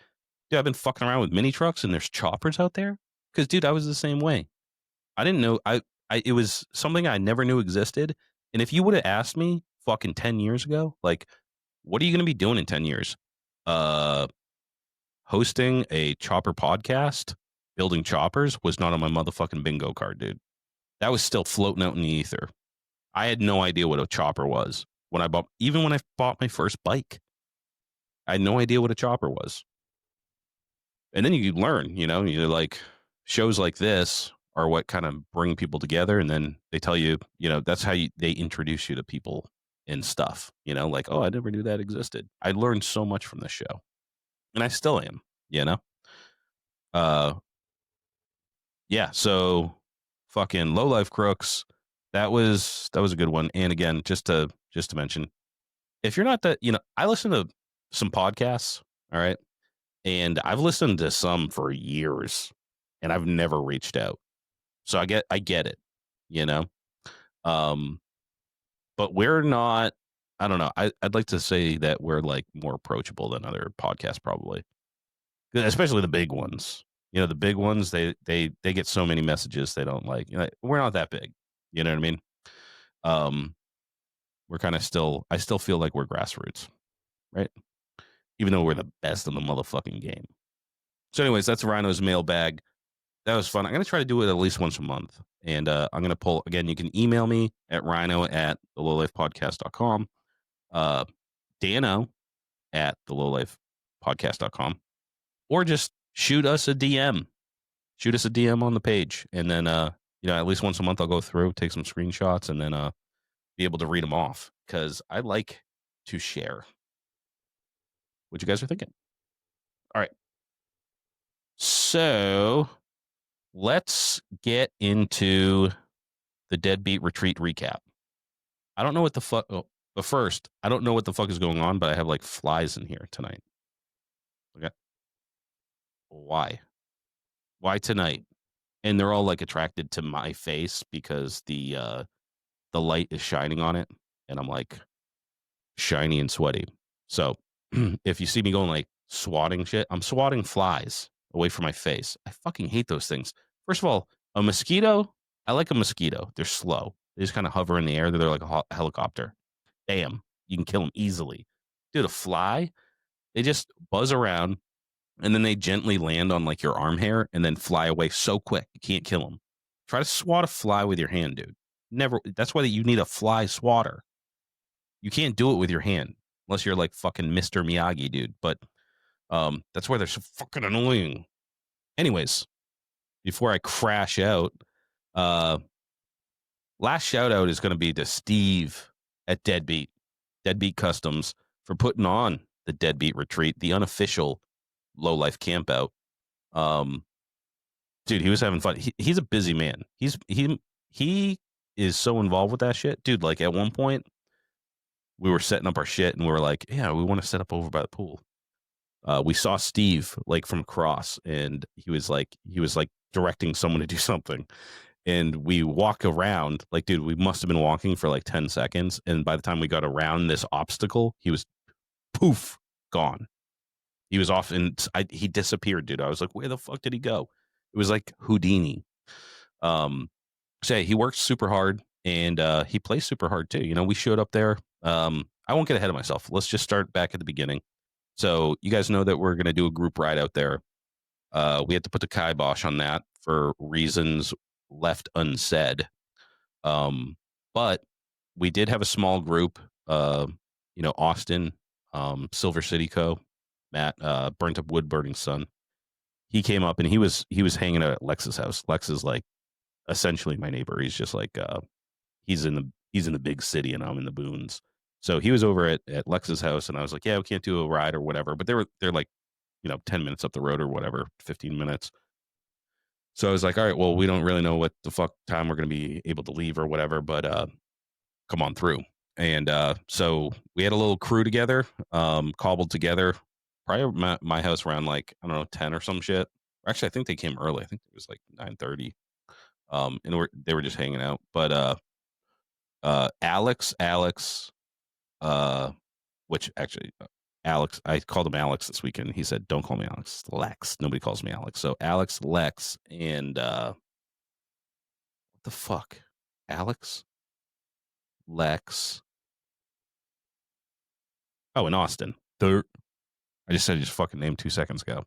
dude, I've been fucking around with mini trucks and there's choppers out there. Because, dude, I was the same way. I didn't know. It was something I never knew existed. And if you would have asked me fucking 10 years ago, like, what are you going to be doing in 10 years? Hosting a chopper podcast, building choppers was not on my motherfucking bingo card, dude. That was still floating out in the ether. I had no idea what a chopper was when I bought my first bike. I had no idea what a chopper was. And then you learn, you're like, shows like this are what kind of bring people together. And then they tell you, that's how they introduce you to people and stuff, like, oh, I never knew that existed. I learned so much from this show, and I still am, yeah. So fucking Lowlife Crooks. That was a good one. And again, just to mention, if you're not that, I listen to some podcasts. All right. And I've listened to some for years, and I've never reached out. So I get it, but we're not, I don't know. I'd like to say that we're like more approachable than other podcasts, probably, especially the big ones. The big ones, they get so many messages they don't like. We're not that big. You know what I mean? We're kind of I still feel like we're grassroots, right? Even though we're the best in the motherfucking game. So anyways, that's Ryno's mailbag. That was fun. I'm going to try to do it at least once a month. And I'm going to pull, again, you can email me at ryno@thelowlifepodcast.com, Dano at thelowlifepodcast.com, or just shoot us a DM. Shoot us a DM on the page. And then, at least once a month, I'll go through, take some screenshots, and then be able to read them off, because I like to share what you guys are thinking. All right. So let's get into the Deadbeat Retreat recap. I don't know what the fuck. Oh, but first, I don't know what the fuck is going on, but I have like flies in here tonight. Okay. Why? Why tonight? And they're all like attracted to my face because the light is shining on it, and I'm like shiny and sweaty. So if you see me going like swatting shit, I'm swatting flies away from my face. I fucking hate those things. First of all, a mosquito, I like a mosquito. They're slow. They just kind of hover in the air. They're like a helicopter. Bam. You can kill them easily. Dude, a fly, they just buzz around, and then they gently land on like your arm hair and then fly away so quick. You can't kill them. Try to swat a fly with your hand, dude. Never. That's why you need a fly swatter. You can't do it with your hand unless you're like fucking Mr. Miyagi, dude. But that's why they're so fucking annoying. Anyways, before I crash out, last shout out is going to be to Steve at Deadbeat Customs. for putting on the Deadbeat Retreat, the unofficial Lowlife campout. Dude, he was having fun. He's a busy man. He is so involved with that shit, dude. Like at one point, we were setting up our shit, and we were like, "Yeah, we want to set up over by the pool." We saw Steve like from across, and he was like directing someone to do something. And we walk around, like, dude, we must have been walking for like 10 seconds. And by the time we got around this obstacle, he was poof, gone. He was off and he disappeared, dude. I was like, where the fuck did he go? It was like Houdini. So yeah, he works super hard and he plays super hard too. You know, we showed up there. I won't get ahead of myself. Let's just start back at the beginning. So you guys know that we're going to do a group ride out there. We had to put the kibosh on that for reasons left unsaid. But we did have a small group, you know, Austin, Silver City Co., Matt, Burnt Up Wood Burning Sun. He came up and he was hanging out at Lex's house. Lex is like essentially my neighbor. He's just like he's in the big city and I'm in the boons. So he was over at Lex's house and I was like, yeah, we can't do a ride or whatever. But they're like, you know, 10 minutes up the road or whatever, 15 minutes. So I was like, all right, well, we don't really know what the fuck time we're going to be able to leave or whatever, but come on through. And so we had a little crew together, cobbled together, probably my house around like, I don't know, 10 or some shit. Actually, I think they came early. I think it was like 9:30. And they were just hanging out. But Alex, which actually Alex, I called him Alex this weekend. He said, don't call me Alex, Lex. Nobody calls me Alex. So Alex, Lex, and what the fuck? Alex, Lex. Oh, and Austin. I just said his fucking name 2 seconds ago.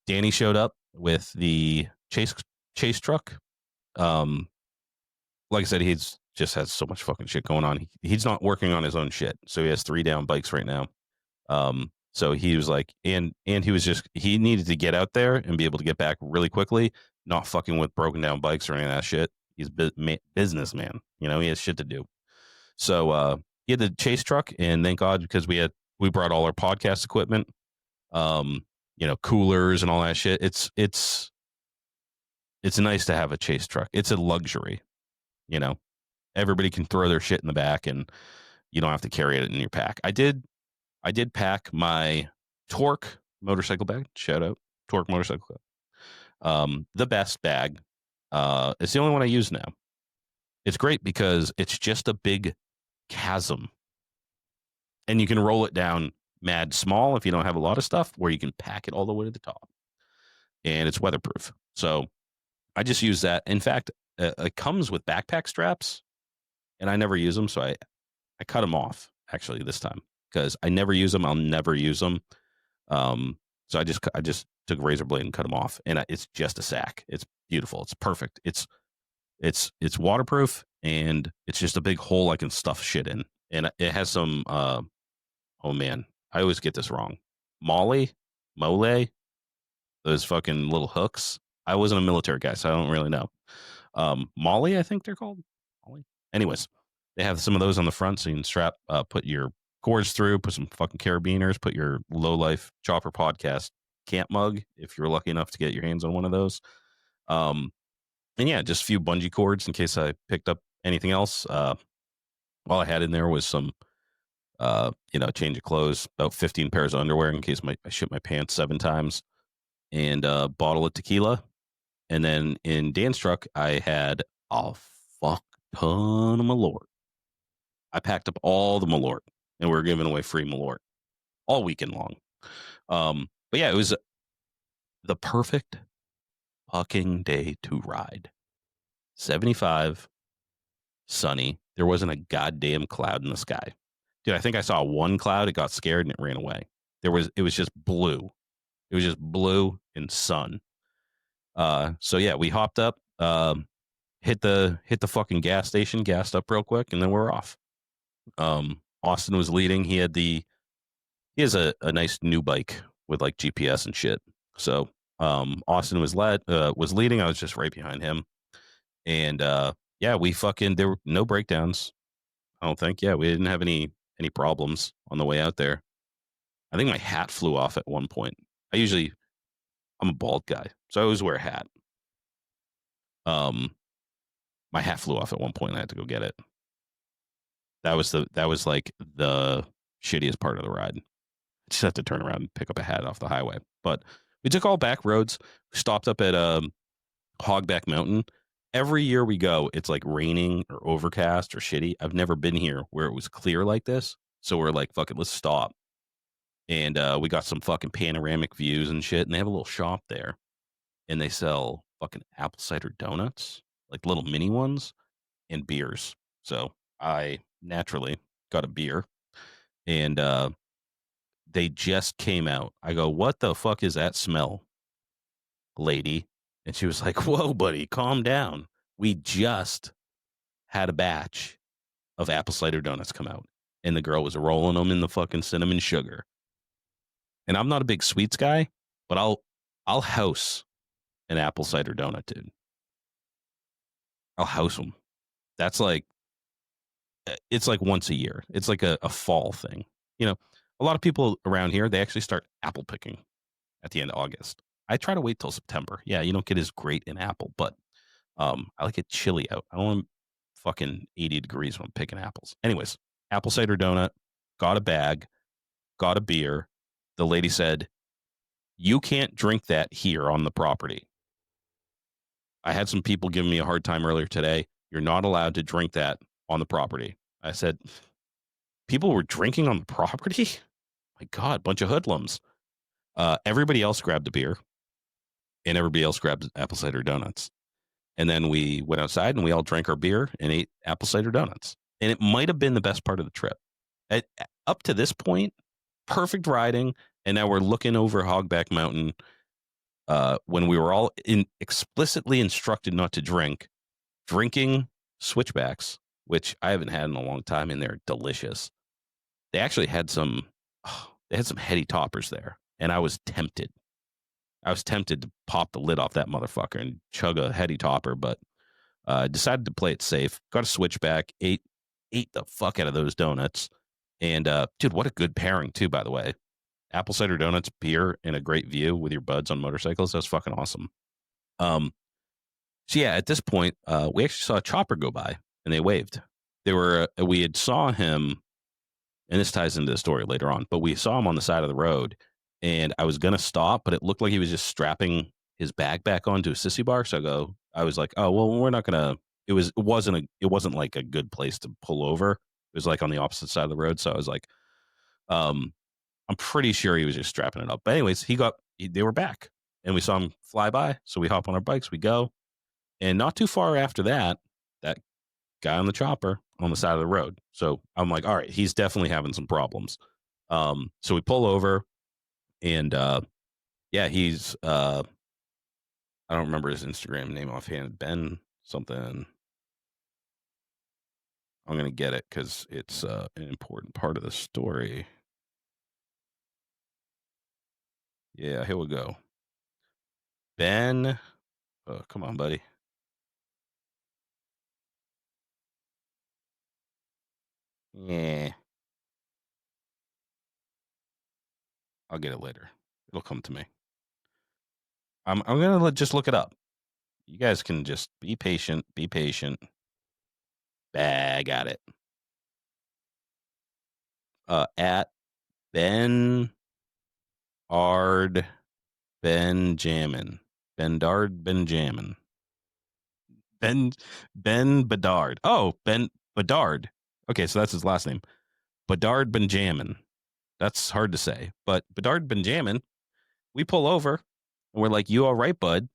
Danny showed up with the chase truck. Like I said, he's just has so much fucking shit going on. He's not working on his own shit. So he has 3 down bikes right now. So he was like, and he needed to get out there and be able to get back really quickly, not fucking with broken down bikes or any of that shit. He's businessman, you know, he has shit to do. So, he had the chase truck and thank God because we brought all our podcast equipment, you know, coolers and all that shit. It's nice to have a chase truck. It's a luxury, you know, everybody can throw their shit in the back and you don't have to carry it in your pack. I did pack my Torque motorcycle bag. Shout out Torque motorcycle club. The best bag. It's the only one I use now. It's great because it's just a big chasm. And you can roll it down mad small if you don't have a lot of stuff, where you can pack it all the way to the top. And it's weatherproof. So I just use that. In fact, it comes with backpack straps and I never use them. So I cut them off actually this time because I never use them. I'll never use them. So I just took a razor blade and cut them off, and it's just a sack. It's beautiful. It's perfect. It's waterproof, and it's just a big hole I can stuff shit in. And it has some, oh man, I always get this wrong. Mole, those fucking little hooks. I wasn't a military guy, so I don't really know. Molly, I think they're called. Molly. Anyways, they have some of those on the front, so you can strap, put your cords through, put some fucking carabiners, put your Lowlife Chopper Podcast camp mug if you're lucky enough to get your hands on one of those. And yeah, just a few bungee cords in case I picked up anything else. All I had in there was some, you know, change of clothes, about 15 pairs of underwear in case I shit my pants 7 times, and a bottle of tequila. And then in Dan's truck, I had a fuck ton of Malort. I packed up all the Malort, and we were giving away free Malort all weekend long. But yeah, it was the perfect fucking day to ride. 75, sunny. There wasn't a goddamn cloud in the sky. Dude, I think I saw one cloud. It got scared and it ran away. It was just blue. It was just blue and sun. So yeah, we hopped up, hit the fucking gas station, gassed up real quick, and then we're off. Austin was leading. He has a nice new bike with like GPS and shit. So Austin was leading. I was just right behind him. And yeah, there were no breakdowns, I don't think. Yeah, we didn't have any any problems on the way out there. I think my hat flew off at one point. I'm a bald guy, so I always wear a hat. My hat flew off at one point and I had to go get it. That was like the shittiest part of the ride. I just had to turn around and pick up a hat off the highway. But we took all back roads, stopped up at Hogback Mountain. Every year we go, it's like raining or overcast or shitty. I've never been here where it was clear like this. So we're like, fuck it, let's stop. And we got some fucking panoramic views and shit. And they have a little shop there. And they sell fucking apple cider donuts, like little mini ones, and beers. So I naturally got a beer. And they just came out. I go, what the fuck is that smell, lady? And she was like, whoa, buddy, calm down. We just had a batch of apple cider donuts come out. And the girl was rolling them in the fucking cinnamon sugar. And I'm not a big sweets guy, but I'll house an apple cider donut, dude. I'll house them. That's like, it's like once a year. It's like a fall thing. You know, a lot of people around here, they actually start apple picking at the end of August. I try to wait till September. Yeah, you don't get as great an apple, but I like it chilly out. I don't want fucking 80 degrees when I'm picking apples. Anyways, apple cider donut, got a bag, got a beer. The lady said, you can't drink that here on the property. I had some people giving me a hard time earlier today. You're not allowed to drink that on the property. I said, people were drinking on the property? My God, bunch of hoodlums. Everybody else grabbed a beer and everybody else grabbed apple cider donuts. And then we went outside and we all drank our beer and ate apple cider donuts. And it might have been the best part of the trip. Up to this point, perfect riding. And now we're looking over Hogback Mountain when we were all explicitly instructed not to drink, drinking switchbacks, which I haven't had in a long time, and they're delicious. They actually had some heady toppers there, and I was tempted. I was tempted to pop the lid off that motherfucker and chug a heady topper, but decided to play it safe. Got a switchback, ate the fuck out of those donuts, and dude, what a good pairing too, by the way. Apple cider donuts, beer, and a great view with your buds on motorcycles. That's fucking awesome. So yeah, at this point, we actually saw a chopper go by, and they waved. We had saw him, and this ties into the story later on, but we saw him on the side of the road, and I was gonna stop, but it looked like he was just strapping his bag back onto a sissy bar. So I was like, oh well, we're not gonna. It wasn't like a good place to pull over. It was like on the opposite side of the road. So I was like, I'm pretty sure he was just strapping it up. But anyways, they were back, and we saw him fly by. So we hop on our bikes, we go, and not too far after that guy on the chopper on the side of the road. So I'm like, all right, he's definitely having some problems. So we pull over, and yeah, he's I don't remember his Instagram name offhand. Ben something. I'm gonna get it because it's an important part of the story. Yeah, here we go. Ben, come on, buddy. Yeah, I'll get it later. It'll come to me. I'm gonna just look it up. You guys can just be patient. Be patient. I got it. At Ben Ard Benjamin. Bendard Benjamin. Ben Bedard. Oh, Ben Bedard. Okay, so that's his last name. Bedard Benjamin. That's hard to say. But Bedard Benjamin, we pull over and we're like, you all right, bud?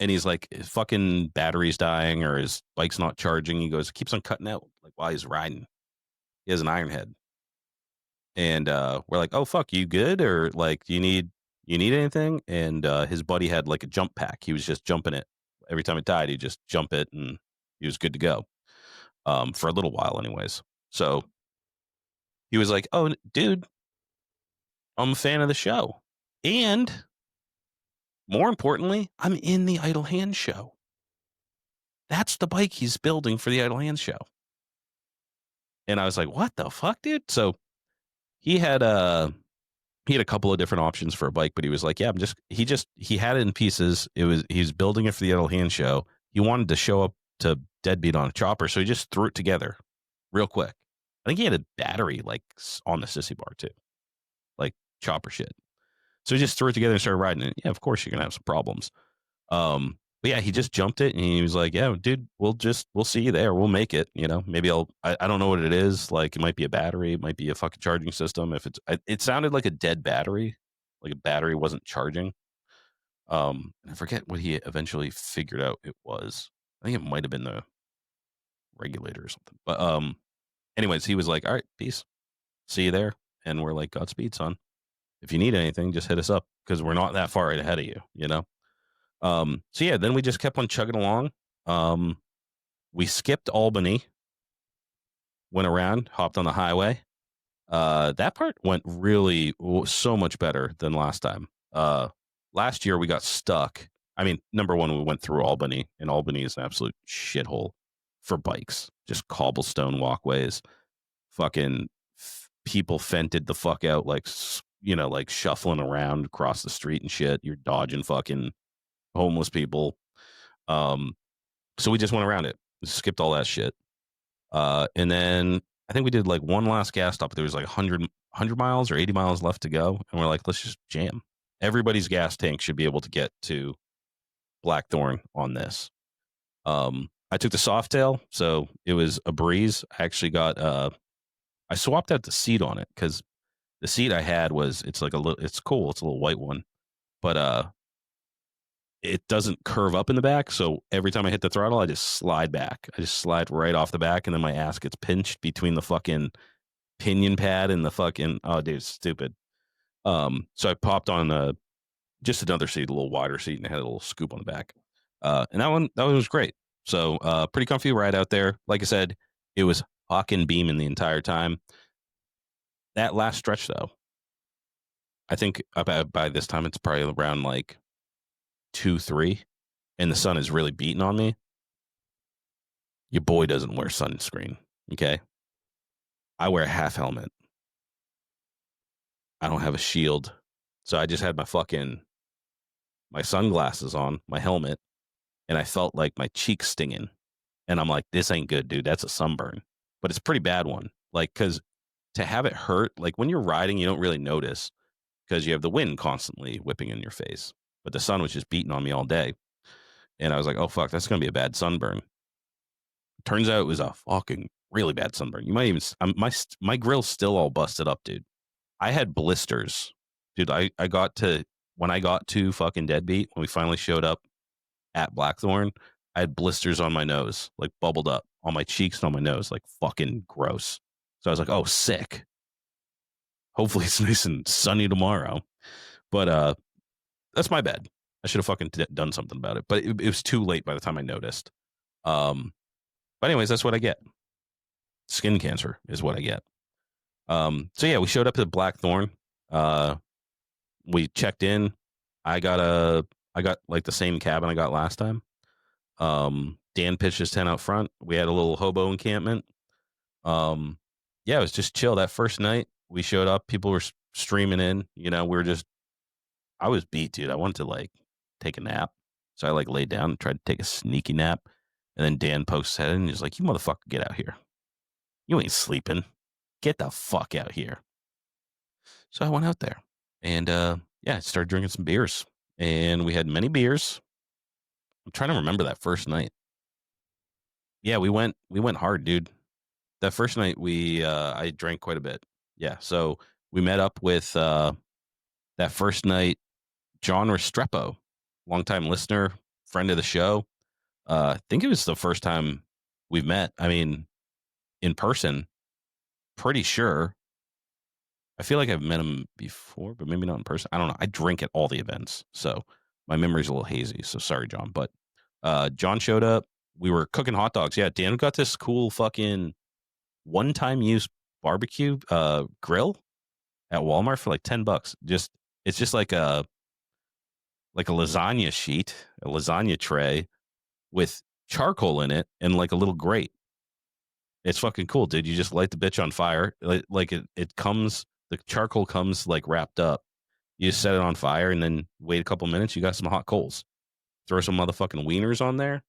And he's like, his fucking battery's dying or his bike's not charging. He goes, keeps on cutting out like while he's riding. He has an iron head. And we're like, oh fuck, you good? Or like, you need anything? And his buddy had like a jump pack. He was just jumping it. Every time it died, he'd just jump it and he was good to go. For a little while anyways. So he was like, oh dude, I'm a fan of the show. And more importantly, I'm in the Idle Hands show. That's the bike he's building for the Idle Hands show. And I was like, what the fuck, dude? So he had a couple of different options for a bike, but he was like, yeah, he had it in pieces. He's building it for the Idle Hand show. He wanted to show up to Deadbeat on a chopper, so he just threw it together real quick. I think he had a battery like on the sissy bar too, like chopper shit. So he just threw it together and started riding it. Yeah, of course you're gonna have some problems. But yeah, he just jumped it and he was like, yeah, dude, we'll see you there. We'll make it. Maybe I don't know what it is. Like it might be a battery. It might be a fucking charging system. It sounded like a dead battery, like a battery wasn't charging. I forget what he eventually figured out it was. I think it might have been the regulator or something. But anyways, he was like, all right, peace. See you there. And we're like, Godspeed, son. If you need anything, just hit us up because we're not that far right ahead of you, So yeah, then we just kept on chugging along. We skipped Albany, went around, hopped on the highway. That part went really so much better than last time. Last year we got stuck. I mean, number one, we went through Albany, and Albany is an absolute shithole for bikes. Just cobblestone walkways. Fucking people fented the fuck out, like shuffling around across the street and shit. You're dodging fucking homeless people. So we just went around it, skipped all that shit. And then I think we did like one last gas stop. There was like 100 miles or 80 miles left to go. And we're like, let's just jam. Everybody's gas tank should be able to get to Blackthorn on this. I took the Softail, so it was a breeze. I actually got, I swapped out the seat on it because the seat I had it's cool. It's a little white one, but it doesn't curve up in the back. So every time I hit the throttle, I just slide back. I just slide right off the back, and then my ass gets pinched between the fucking pinion pad and the fucking, oh, dude, it's stupid. So I popped on just another seat, a little wider seat, and it had a little scoop on the back. And that one was great. So pretty comfy ride out there. Like I said, it was fucking beaming the entire time. That last stretch, though, I think by this time it's probably around like 2-3, and the sun is really beating on me. Your boy doesn't wear sunscreen. Okay, I wear a half helmet. I don't have a shield, so I just had my sunglasses on, my helmet, and I felt like my cheeks stinging. And I'm like, this ain't good, dude. That's a sunburn, but it's a pretty bad one. Like, because to have it hurt, like when you're riding, you don't really notice because you have the wind constantly whipping in your face. But the sun was just beating on me all day. And I was like, oh, fuck, that's going to be a bad sunburn. Turns out it was a fucking really bad sunburn. You might even, my grill's still all busted up, dude. I had blisters. Dude, when I got to fucking Deadbeat, when we finally showed up at Blackthorn, I had blisters on my nose, like bubbled up on my cheeks and on my nose, like fucking gross. So I was like, oh, sick. Hopefully it's nice and sunny tomorrow. But that's my bad. I should have fucking done something about it. But it was too late by the time I noticed. But anyways, that's what I get. Skin cancer is what I get. So yeah, we showed up at Blackthorn. We checked in. I got like the same cabin I got last time. Dan pitched his tent out front. We had a little hobo encampment. Yeah, it was just chill. That first night we showed up, people were streaming in. I was beat, dude. I wanted to like take a nap, so I like laid down and tried to take a sneaky nap. And then Dan pokes his head in and he's like, "You motherfucker, get out here! You ain't sleeping. Get the fuck out here!" So I went out there and I started drinking some beers, and we had many beers. I'm trying to remember that first night. Yeah, we went hard, dude. That first night I drank quite a bit. Yeah, so we met up with that first night, John Restrepo, longtime listener, friend of the show. I think it was the first time we've met. I mean, in person, pretty sure. I feel like I've met him before, but maybe not in person. I don't know. I drink at all the events, so my memory's a little hazy. So sorry, John. But John showed up. We were cooking hot dogs. Yeah, Dan got this cool fucking one-time use barbecue grill at Walmart for like $10. It's just like a lasagna sheet, a lasagna tray with charcoal in it and like a little grate. It's fucking cool, dude. You just light the bitch on fire. Like it comes, the charcoal comes like wrapped up. You just set it on fire and then wait a couple minutes. You got some hot coals. Throw some motherfucking wieners on there.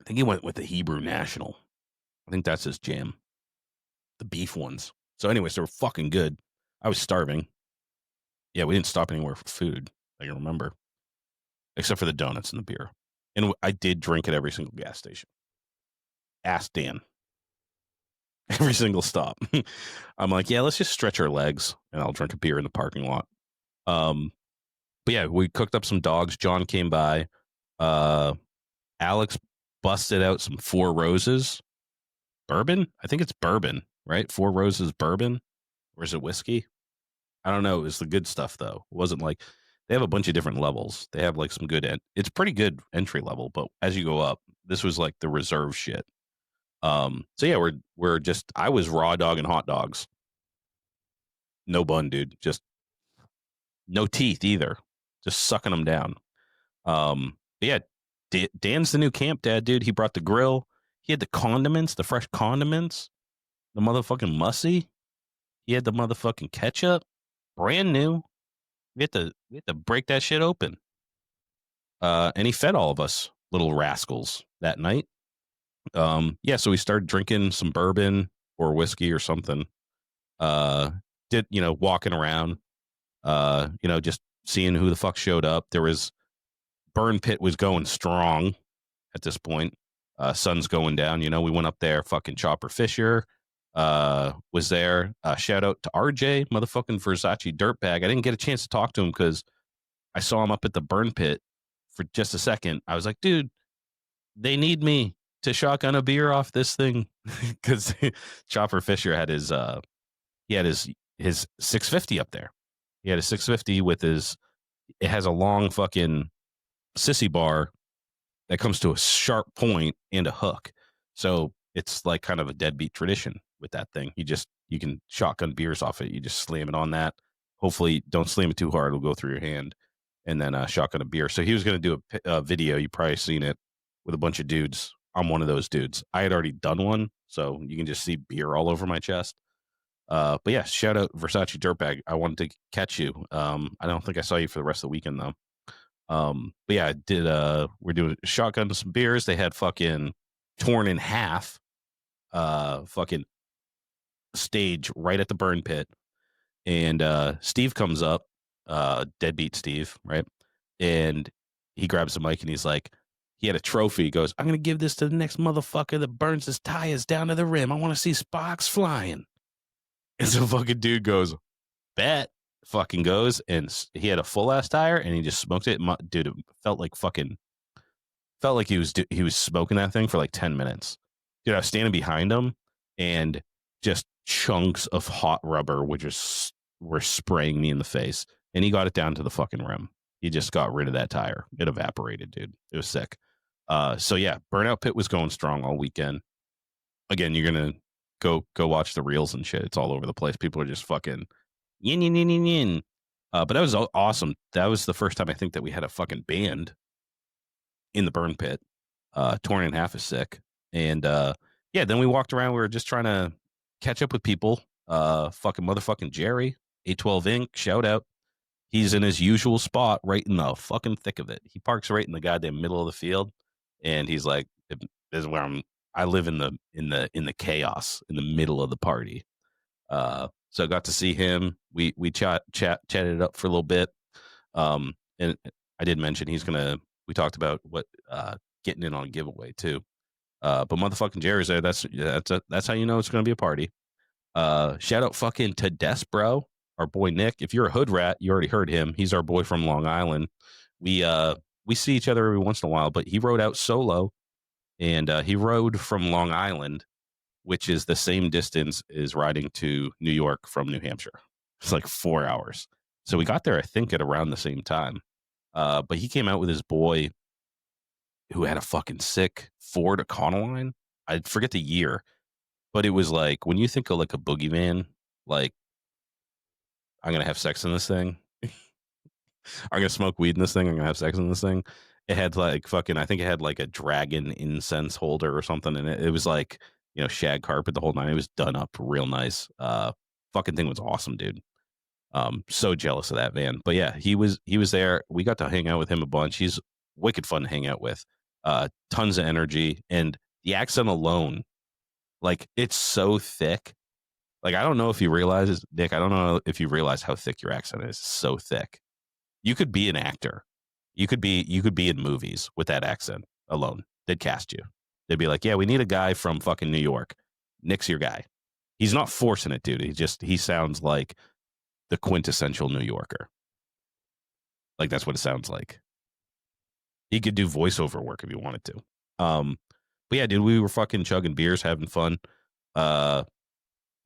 I think he went with the Hebrew National. I think that's his jam. The beef ones. So, anyways, they were fucking good. I was starving. Yeah, we didn't stop anywhere for food. I can remember, except for the donuts and the beer. And I did drink at every single gas station. Ask Dan. Every single stop. I'm like, yeah, let's just stretch our legs, and I'll drink a beer in the parking lot. But yeah, we cooked up some dogs. John came by. Alex busted out some Four Roses bourbon. I think it's bourbon, right? Four Roses bourbon, or is it whiskey? I don't know. It was the good stuff though. It wasn't like they have a bunch of different levels. They have like some good. It's pretty good entry level, but as you go up, this was like the reserve shit. So yeah, we're just. I was raw dog and hot dogs. No bun, dude. Just no teeth either. Just sucking them down. Yeah, Dan's the new camp dad, dude. He brought the grill. He had the condiments, the fresh condiments, the motherfucking mussy. He had the motherfucking ketchup, brand new. We had to break that shit open. And he fed all of us little rascals that night. Yeah, so we started drinking some bourbon or whiskey or something. Did walking around, just seeing who the fuck showed up. There was Burn Pit was going strong at this point. Sun's going down. We went up there. Fucking Chopper Fisher was there. Shout out to RJ, motherfucking Versace dirtbag. I didn't get a chance to talk to him because I saw him up at the Burn Pit for just a second. I was like, dude, they need me to shotgun a beer off this thing because Chopper Fisher had his 650 up there. He had a 650 with his. It has a long fucking sissy bar that comes to a sharp point and a hook. So it's like kind of a deadbeat tradition with that thing. You can shotgun beers off it. You just slam it on that. Hopefully, don't slam it too hard; it'll go through your hand. And then shotgun a beer. So he was going to do a video. You probably seen it with a bunch of dudes. I'm one of those dudes. I had already done one, so you can just see beer all over my chest. But yeah, shout out Versace Dirtbag. I wanted to catch you. I don't think I saw you for the rest of the weekend though. But yeah, I did. We're doing shotgun to some beers. They had fucking Torn in Half, fucking stage right at the Burn Pit, and Steve comes up, Deadbeat Steve, right, and he grabs the mic and he's like, he had a trophy. He goes, "I'm gonna give this to the next motherfucker that burns his tires down to the rim. I want to see sparks flying." And so fucking dude goes, "Bet." Fucking goes, and he had a full ass tire and he just smoked it. Dude, it felt like he was smoking that thing for like 10 minutes. Dude, I was standing behind him and just chunks of hot rubber were spraying me in the face, and he got it down to the fucking rim. He just got rid of that tire. It evaporated, dude. It was sick. So yeah, Burnout Pit was going strong all weekend. Again, you're gonna go watch the reels and shit. It's all over the place. People are just fucking yin yin yin yin yin. But that was awesome. That was the first time I think that we had a fucking band in the Burn Pit. Torn in Half is sick. And yeah, then we walked around. We were just trying to catch up with people. Fucking motherfucking Jerry, 812 Inc. Shout out. He's in his usual spot, right in the fucking thick of it. He parks right in the goddamn middle of the field, and he's like, "This is where I live in the chaos in the middle of the party." So I got to see him. We chatted it up for a little bit. And I did mention we talked about what getting in on a giveaway too. But motherfucking Jerry's there. That's how you know it's gonna be a party. Shout out fucking to Despro, our boy Nick. If you're a hood rat, you already heard him. He's our boy from Long Island. We see each other every once in a while, but he rode out solo, and he rode from Long Island, which is the same distance as riding to New York from New Hampshire. It's like 4 hours. So we got there, I think, at around the same time. But he came out with his boy who had a fucking sick Ford Econoline. I forget the year, but it was like, when you think of like a boogie van, like, I'm going to have sex in this thing. I'm going to smoke weed in this thing. I'm going to have sex in this thing. It had like fucking, I think it had like a dragon incense holder or something, and it was like, shag carpet the whole night. It was done up real nice. Fucking thing was awesome, dude. So jealous of that van. But yeah, he was there. We got to hang out with him a bunch. He's wicked fun to hang out with. Tons of energy, and the accent alone, like it's so thick. Like I don't know if you realize, Nick. I don't know if you realize how thick your accent is. It's so thick. You could be an actor. You could be in movies with that accent alone. They'd cast you. They'd be like, yeah, we need a guy from fucking New York. Nick's your guy. He's not forcing it, dude. He sounds like the quintessential New Yorker. Like that's what it sounds like. He could do voiceover work if he wanted to. But yeah, dude, we were fucking chugging beers, having fun. Uh,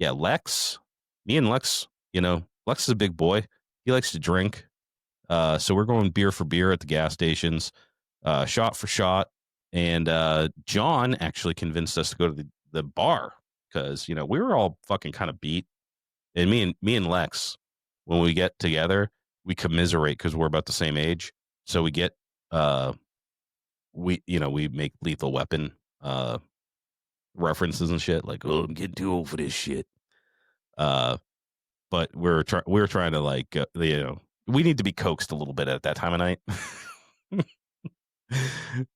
yeah, me and Lex, Lex is a big boy. He likes to drink. So we're going beer for beer at the gas stations, shot for shot. And John actually convinced us to go to the bar because, we were all fucking kind of beat. And me and Lex, when we get together, we commiserate because we're about the same age. So we get we make Lethal Weapon references and shit, like, oh, I'm getting too old for this shit. But we were trying to like we need to be coaxed a little bit at that time of night.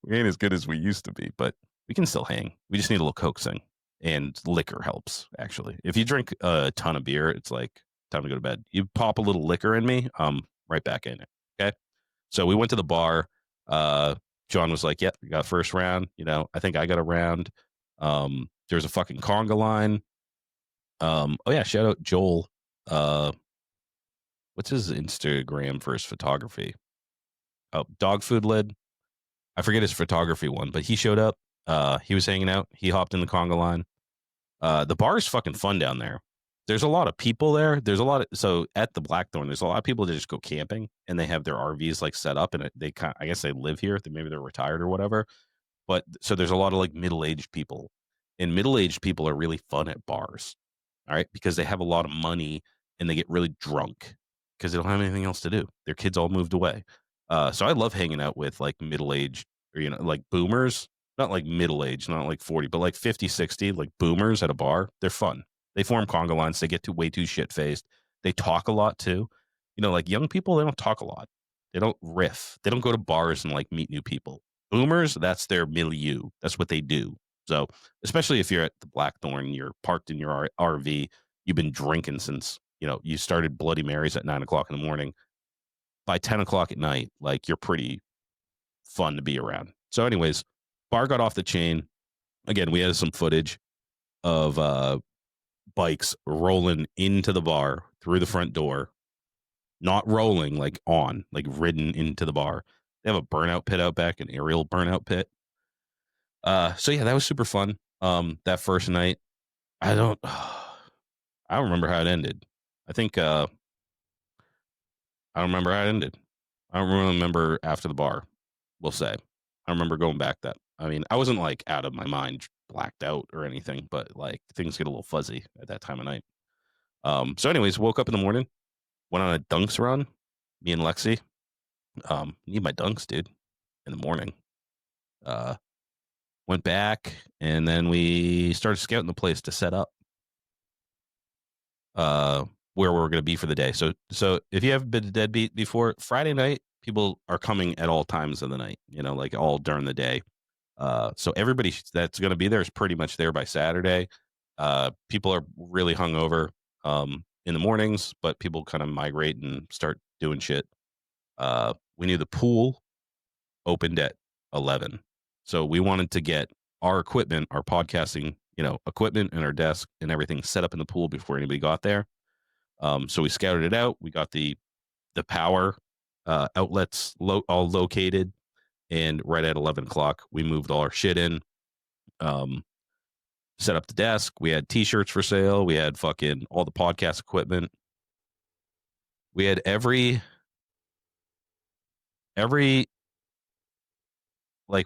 We ain't as good as we used to be, but we can still hang. We just need a little coaxing, and liquor helps. Actually, if you drink a ton of beer, it's like time to go to bed. You pop a little liquor in me, right back in it. Okay, so we went to the bar. John was like, "Yep, we got first round." I think I got a round. There's a fucking conga line. Oh yeah, shout out Joel. What's his Instagram for his photography? Oh, Dog Food Lid. I forget his photography one, but he showed up. He was hanging out. He hopped in the conga line. The bar is fucking fun down there. There's a lot of people there. So at the Blackthorn, there's a lot of people that just go camping and they have their RVs like set up, and I guess they live here. Maybe they're retired or whatever. But so there's a lot of like middle-aged people, and middle-aged people are really fun at bars. All right, because they have a lot of money and they get really drunk because they don't have anything else to do. Their kids all moved away. So I love hanging out with like middle-aged or, like boomers, not like middle-aged, not like 40, but like 50, 60, like boomers at a bar. They're fun. They form conga lines. They get way too shit-faced. They talk a lot too. Like young people, they don't talk a lot. They don't riff. They don't go to bars and like meet new people. Boomers, that's their milieu. That's what they do. So especially if you're at the Blackthorn, you're parked in your RV, you've been drinking since, you started Bloody Marys at 9 o'clock in the morning. By 10 o'clock at night, like you're pretty fun to be around. So anyways, bar got off the chain. Again, we had some footage of bikes rolling into the bar through the front door, not rolling, like ridden into the bar. They have a burnout pit out back, an aerial burnout pit. So yeah, that was super fun. That first night, I don't remember how it ended. I think I don't remember how it ended. I don't really remember after the bar. We'll say I remember going back that. I mean, I wasn't like out of my mind, blacked out or anything, but like things get a little fuzzy at that time of night. So anyways, woke up in the morning, went on a dunks run. Me and Lexi. Need my dunks, dude, in the morning. Went back, and then we started scouting the place to set up where we're going to be for the day. So if you haven't been to Deadbeat before, Friday night, people are coming at all times of the night, like all during the day. So everybody that's going to be there is pretty much there by Saturday. People are really hungover in the mornings, but people kind of migrate and start doing shit. We knew the pool opened at 11. So we wanted to get our equipment, our podcasting, equipment and our desk and everything set up in the pool before anybody got there. So we scouted it out. We got the power outlets all located. And right at 11 o'clock, we moved all our shit in, set up the desk. We had T-shirts for sale. We had fucking all the podcast equipment. We had every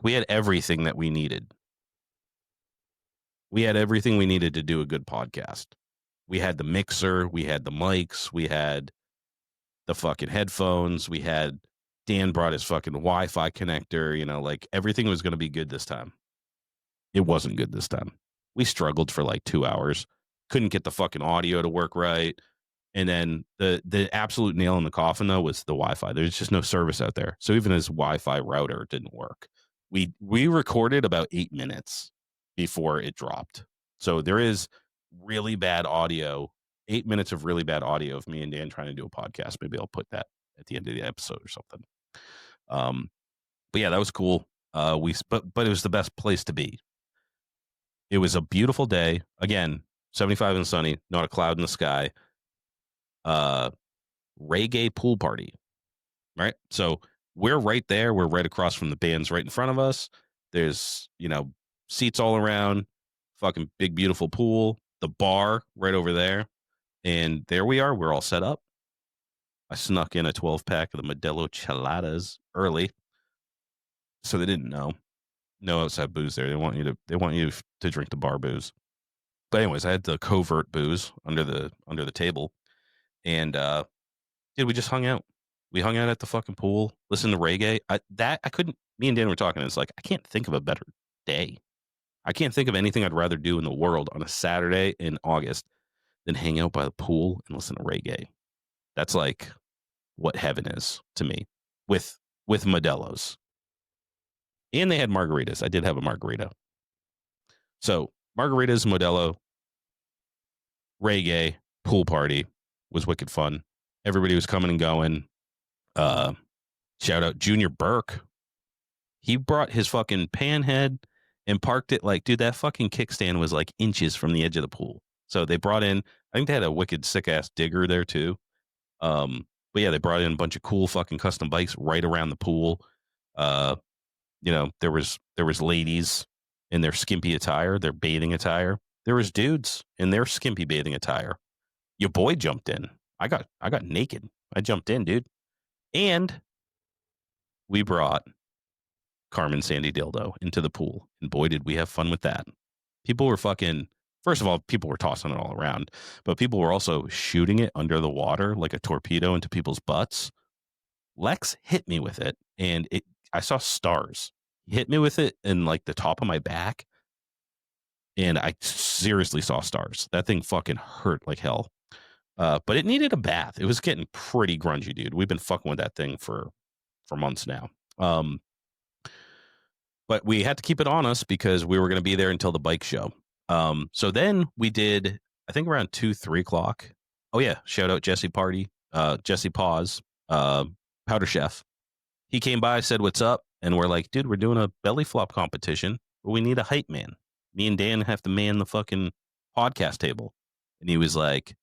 we had everything that we needed. We had everything we needed to do a good podcast. We had the mixer. We had the mics. We had the fucking headphones. We had Dan brought his fucking Wi-Fi connector, like everything was going to be good this time. It wasn't good this time. We struggled for like 2 hours. Couldn't get the fucking audio to work right. And then the absolute nail in the coffin, though, was the Wi-Fi. There's just no service out there. So even his Wi-Fi router didn't work. We recorded about 8 minutes before it dropped. So there is really bad audio, 8 minutes of really bad audio of me and Dan trying to do a podcast. Maybe I'll put that at the end of the episode or something. But yeah, that was cool. But it was the best place to be. It was a beautiful day. Again, 75 and sunny, not a cloud in the sky. Reggae pool party, right? So we're right there. We're right across from the bands right in front of us. There's, seats all around, fucking big, beautiful pool, the bar right over there. And there we are. We're all set up. I snuck in a 12-pack of the Modelo Cheladas early. So they didn't know. No outside booze there. They want you to drink the bar booze. But anyways, I had the covert booze under the table. And we just hung out. We hung out at the fucking pool, listened to reggae. Me and Dan were talking. It's like, I can't think of a better day. I can't think of anything I'd rather do in the world on a Saturday in August than hang out by the pool and listen to reggae. That's like what heaven is to me with Modelo's. And they had margaritas. I did have a margarita. So margaritas, Modelo, reggae, pool party was wicked fun. Everybody was coming and going. Shout out Junior Burke. He brought his fucking panhead and parked it like, dude, that fucking kickstand was like inches from the edge of the pool. So they brought in, I think they had a wicked sick ass digger there too. But yeah, they brought in a bunch of cool fucking custom bikes right around the pool. There was ladies in their skimpy attire, their bathing attire. There was dudes in their skimpy bathing attire. Your boy jumped in. I got naked. I jumped in, dude. And we brought Carmen Sandy Dildo into the pool. And boy, did we have fun with that. People were first of all, people were tossing it all around, but people were also shooting it under the water like a torpedo into people's butts. Lex hit me with it, and I saw stars. He hit me with it in like the top of my back, and I seriously saw stars. That thing fucking hurt like hell. But it needed a bath. It was getting pretty grungy, dude. We've been fucking with that thing for months now. But we had to keep it on us because we were going to be there until the bike show. So then we did, I think around 2-3 o'clock. Oh yeah. Shout out Jesse Paws, Powder Chef. He came by, said, what's up? And we're like, dude, we're doing a belly flop competition, but we need a hype man. Me and Dan have to man the fucking podcast table. And he was like,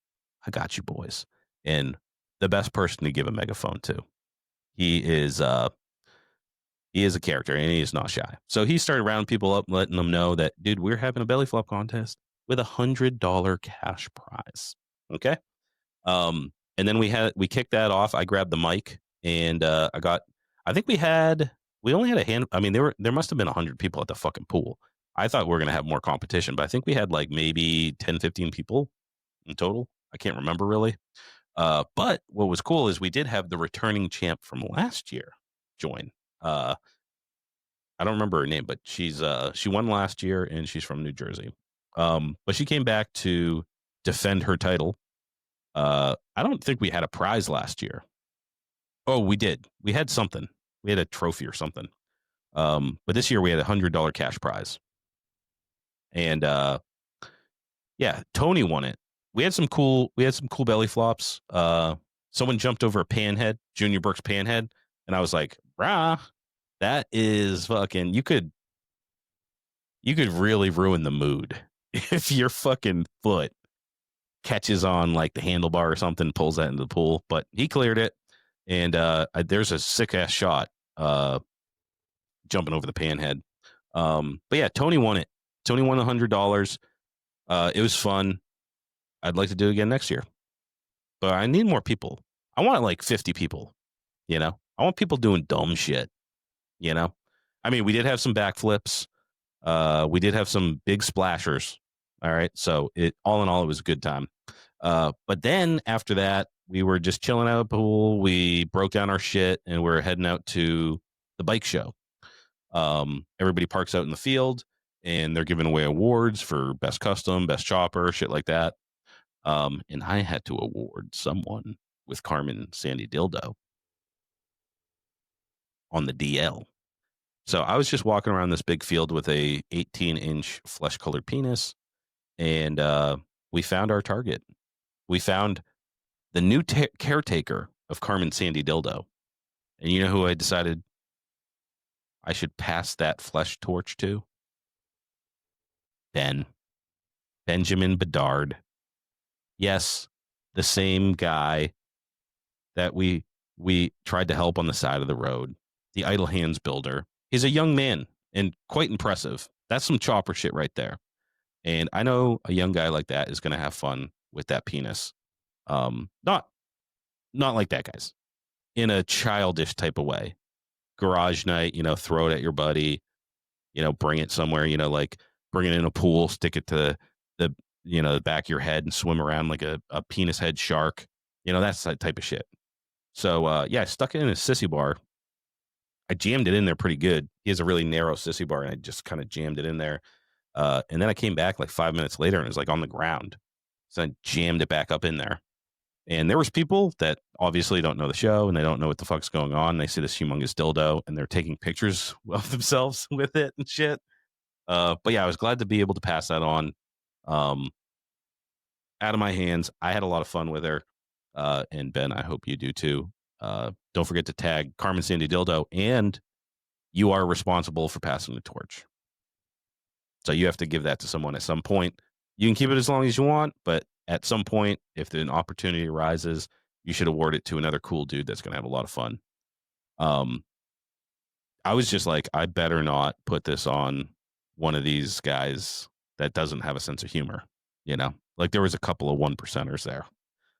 I got you boys. And the best person to give a megaphone to. He is a character and he is not shy. So he started rounding people up, letting them know that, dude, we're having a belly flop contest with $100 cash prize. Okay. And then we kicked that off. I grabbed the mic and we only had a hand. I mean, there must have been 100 people at the fucking pool. I thought we were going to have more competition, but I think we had like maybe 10, 15 people in total. I can't remember really. But what was cool is we did have the returning champ from last year join. I don't remember her name, but she won last year and she's from New Jersey. But she came back to defend her title. I don't think we had a prize last year. Oh, we did. We had something. We had a trophy or something. But this year we had $100 cash prize. And yeah, Tony won it. We had some cool belly flops. Someone jumped over a panhead, Junior Burke's panhead, and I was like, brah, that is fucking, you could really ruin the mood if your fucking foot catches on like the handlebar or something, pulls that into the pool. But he cleared it, and there's a sick ass shot jumping over the panhead. But yeah, Tony won it. Tony won $100. It was fun. I'd like to do it again next year, but I need more people. I want like 50 people, I want people doing dumb shit, I mean, we did have some backflips. We did have some big splashers. All right. So all in all, it was a good time. But then after that, we were just chilling out at the pool. We broke down our shit and we're heading out to the bike show. Everybody parks out in the field and they're giving away awards for best custom, best chopper, shit like that. And I had to award someone with Carmen Sandy Dildo on the DL. So I was just walking around this big field with a 18-inch flesh-colored penis, and we found our target. We found the new caretaker of Carmen Sandy Dildo. And you know who I decided I should pass that flesh torch to? Benjamin Bedard. Yes, the same guy that we tried to help on the side of the road, the Idle Hands builder. He's a young man and quite impressive. That's some chopper shit right there. And I know a young guy like that is going to have fun with that penis. Not like that, guys. In a childish type of way. Garage night, throw it at your buddy, bring it somewhere, like bring it in a pool, stick it to the back of your head and swim around like a penis head shark. That's that type of shit. So, I stuck it in a sissy bar. I jammed it in there pretty good. He has a really narrow sissy bar, and I just kind of jammed it in there. And then I came back like 5 minutes later, and it was like on the ground. So I jammed it back up in there. And there was people that obviously don't know the show, and they don't know what the fuck's going on. They see this humongous dildo, and they're taking pictures of themselves with it and shit. But yeah, I was glad to be able to pass that on out of my hands. I had a lot of fun with her. And Ben, I hope you do too. Don't forget to tag Carmen Sandy Dildo, and you are responsible for passing the torch. So you have to give that to someone at some point. You can keep it as long as you want, but at some point, if an opportunity arises, you should award it to another cool dude that's going to have a lot of fun. I was just like, I better not put this on one of these guys that doesn't have a sense of humor. Like there was a couple of 1%ers there.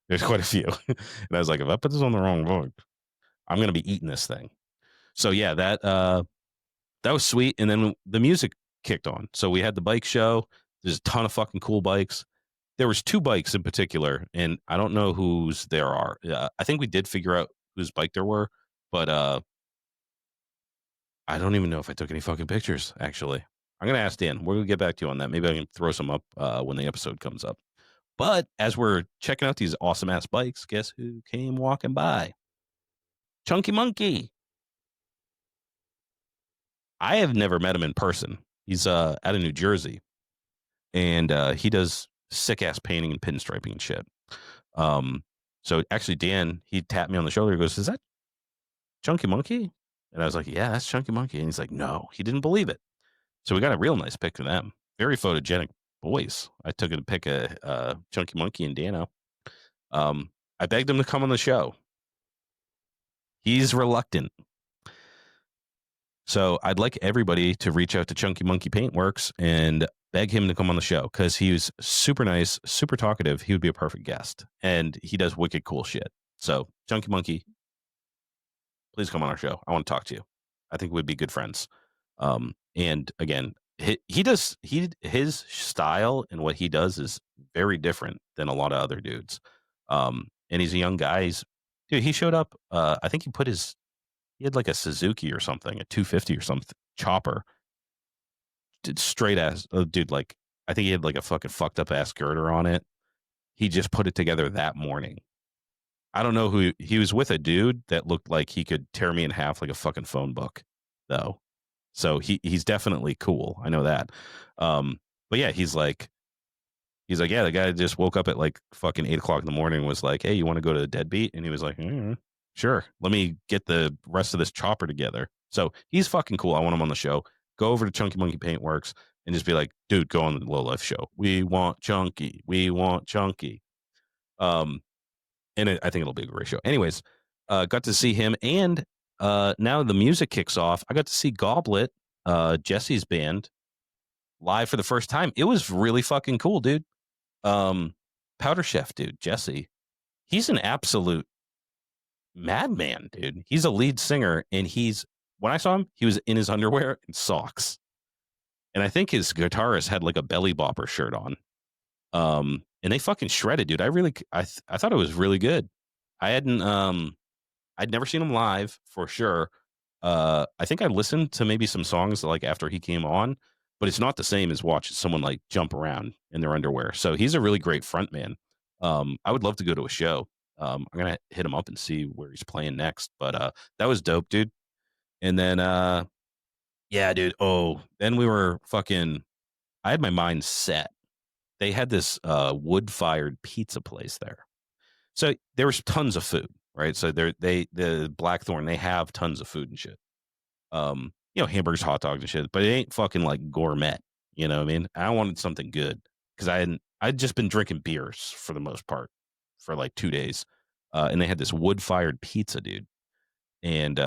There's quite a few. And I was like, if I put this on the wrong book, I'm going to be eating this thing. So yeah, that was sweet. And then the music kicked on. So we had the bike show. There's a ton of fucking cool bikes. There was 2 bikes in particular, and I don't know whose there are. I think we did figure out whose bike there were, but I don't even know if I took any fucking pictures, actually. I'm going to ask Dan. We're going to get back to you on that. Maybe I can throw some up when the episode comes up. But as we're checking out these awesome-ass bikes, guess who came walking by? Chunky Monkey. I have never met him in person. He's out of New Jersey, and he does sick-ass painting and pinstriping and shit. So actually, Dan, he tapped me on the shoulder. He goes, is that Chunky Monkey? And I was like, yeah, that's Chunky Monkey. And he's like, no, he didn't believe it. So we got a real nice pic of them. Very photogenic boys. I took a pic of Chunky Monkey and Dano. I begged him to come on the show. He's reluctant. So I'd like everybody to reach out to Chunky Monkey Paintworks and beg him to come on the show because he was super nice, super talkative. He would be a perfect guest, and he does wicked cool shit. So Chunky Monkey, please come on our show. I want to talk to you. I think we'd be good friends. And again, his style and what he does is very different than a lot of other dudes. And he's a young guy. He showed up. I think he had like a Suzuki or something, a 250 or something chopper. Did straight ass dude. Like I think he had like a fucking fucked up ass girder on it. He just put it together that morning. I don't know who he was with. A dude that looked like he could tear me in half like a fucking phone book, though. So he's definitely cool. I know that. But yeah, he's like, yeah, the guy just woke up at like fucking 8:00 in the morning and was like, hey, you want to go to the Deadbeat? And he was like, sure. Let me get the rest of this chopper together. So he's fucking cool. I want him on the show. Go over to Chunky Monkey Paintworks and just be like, dude, go on the Lowlife show. We want Chunky. We want Chunky. And I think it'll be a great show. Anyways, got to see him. And now the music kicks off. I got to see Goblet, Jesse's band, live for the first time. It was really fucking cool, dude. Powder Chef, dude, Jesse. He's an absolute madman, dude. He's a lead singer, and when I saw him, he was in his underwear and socks. And I think his guitarist had like a belly bopper shirt on. And they fucking shredded, dude. I thought it was really good. I hadn't I'd never seen him live for sure. I think I listened to maybe some songs like after he came on, but it's not the same as watching someone like jump around in their underwear. So he's a really great front man. I would love to go to a show. I'm gonna hit him up and see where he's playing next. But that was dope, dude. And then yeah, dude. Oh, then we were fucking I had my mind set. They had this wood fired pizza place there. So there was tons of food, right? So the Blackthorn, they have tons of food and shit. Hamburgers, hot dogs and shit, but it ain't fucking like gourmet. You know what I mean? I wanted something good because I'd just been drinking beers for the most part for like 2 days. And they had this wood fired pizza, dude. And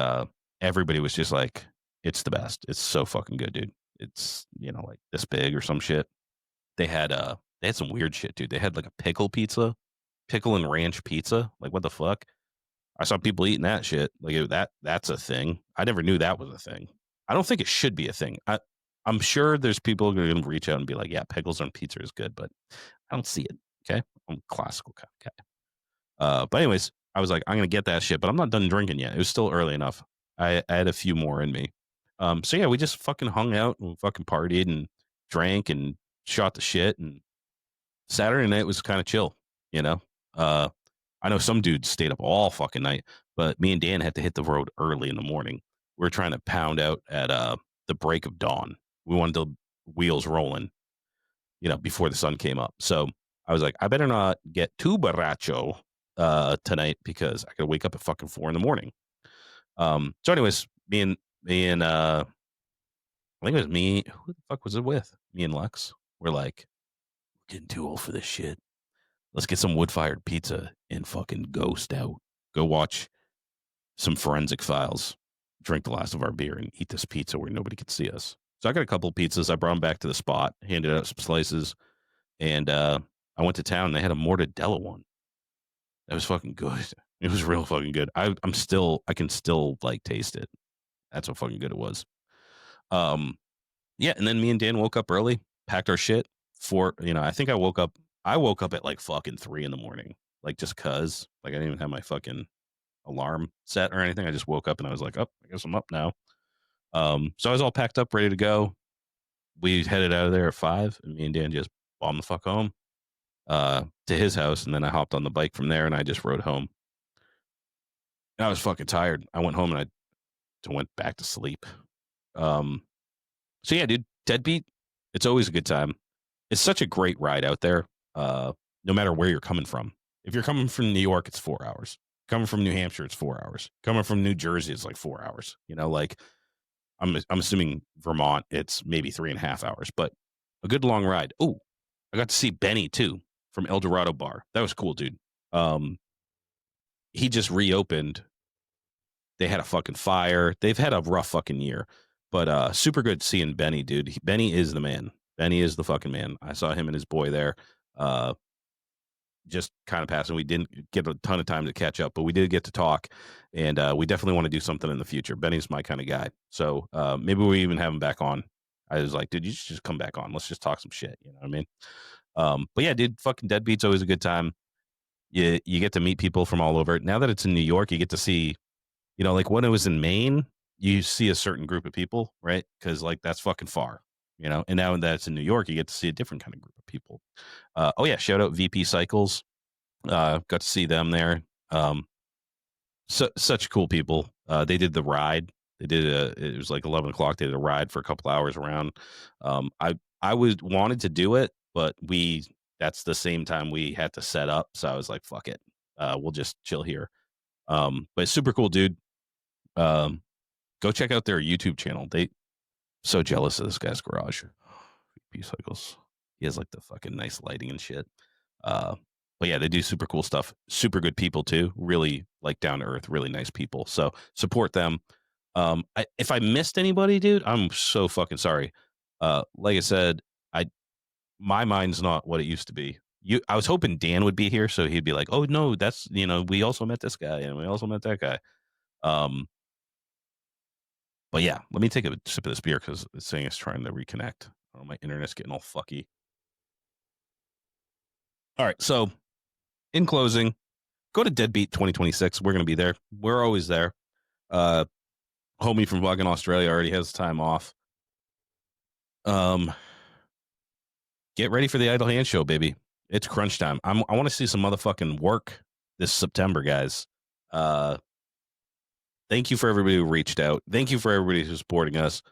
everybody was just like, it's the best. It's so fucking good, dude. It's, like this big or some shit. They had some weird shit, dude. They had like a pickle and ranch pizza. Like what the fuck? I saw people eating that shit. Like that's a thing. I never knew that was a thing. I don't think it should be a thing. I'm sure there's people who are going to reach out and be like, yeah, pickles on pizza is good, but I don't see it. Okay. I'm a classical kind of guy. But anyways, I was like, I'm going to get that shit, but I'm not done drinking yet. It was still early enough. I had a few more in me. So yeah, we just fucking hung out and fucking partied and drank and shot the shit. And Saturday night was kind of chill, you know? Uh, I know some dudes stayed up all fucking night, but me and Dan had to hit the road early in the morning. We were trying to pound out at the break of dawn. We wanted the wheels rolling, before the sun came up. So I was like, I better not get too borracho tonight because I could wake up at fucking 4 in the morning. So anyways, me and I think it was me. Who the fuck was it with? Me and Lex. We're like, we're getting too old for this shit. Let's get some wood fired pizza and fucking ghost out. Go watch some Forensic Files, drink the last of our beer, and eat this pizza where nobody could see us. So I got a couple of pizzas. I brought them back to the spot, handed out some slices, and I went to town and they had a mortadella one. That was fucking good. It was real fucking good. I can still like taste it. That's how fucking good it was. Yeah, and then me and Dan woke up early, packed our shit for, I think I woke up at like fucking 3 in the morning. Like just cause. Like I didn't even have my fucking alarm set or anything. I just woke up and I was like, oh, I guess I'm up now. So I was all packed up, ready to go. We headed out of there at 5, and me and Dan just bombed the fuck home to his house, and then I hopped on the bike from there and I just rode home. And I was fucking tired. I went home and I went back to sleep. So yeah, dude, Deadbeat, it's always a good time. It's such a great ride out there, no matter where you're coming from. If you're coming from New York, it's 4 hours. Coming from New Hampshire, it's 4 hours. Coming from New Jersey, it's like 4 hours. Like I'm assuming Vermont, it's maybe 3.5 hours, but a good long ride. Oh, I got to see Benny too from El Dorado Bar. That was cool, dude. He just reopened. They had a fucking fire. They've had a rough fucking year, but super good seeing Benny, dude. Benny is the man. Benny is the fucking man. I saw him and his boy there. Just kind of passing. We didn't get a ton of time to catch up, but we did get to talk, and we definitely want to do something in the future. Benny's my kind of guy, so maybe we even have him back on. I was like, dude, you should just come back on. Let's just talk some shit. You know what I mean? But yeah, dude, fucking Deadbeat's always a good time. You get to meet people from all over. Now that it's in New York, you get to see, like when it was in Maine, you see a certain group of people, right? Because like that's fucking far, and now that it's in New York, you get to see a different kind of group of people. Oh yeah, shout out VP Cycles. Got to see them there. Such cool people. They did the ride. It was like 11 o'clock. They did a ride for a couple hours around. I wanted to do it, but that's the same time we had to set up. So I was like, fuck it. We'll just chill here. But it's super cool, dude. Go check out their YouTube channel. So jealous of this guy's garage. VP Cycles. He has like the fucking nice lighting and shit. But yeah, they do super cool stuff. Super good people too. Really like down to earth, really nice people. So support them. If I missed anybody, dude, I'm so fucking sorry. Like I said, my mind's not what it used to be. I was hoping Dan would be here, so he'd be like, "Oh no, that's we also met this guy and we also met that guy." But yeah, let me take a sip of this beer because it's saying it's trying to reconnect. Oh, my internet's getting all fucky. All right, so in closing, go to Deadbeat 2026. We're going to be there. We're always there. Homie from fucking Australia already has time off. Get ready for the Idle Hand Show, baby. It's crunch time. I want to see some motherfucking work this September, guys. Thank you for everybody who reached out. Thank you for everybody who's supporting us.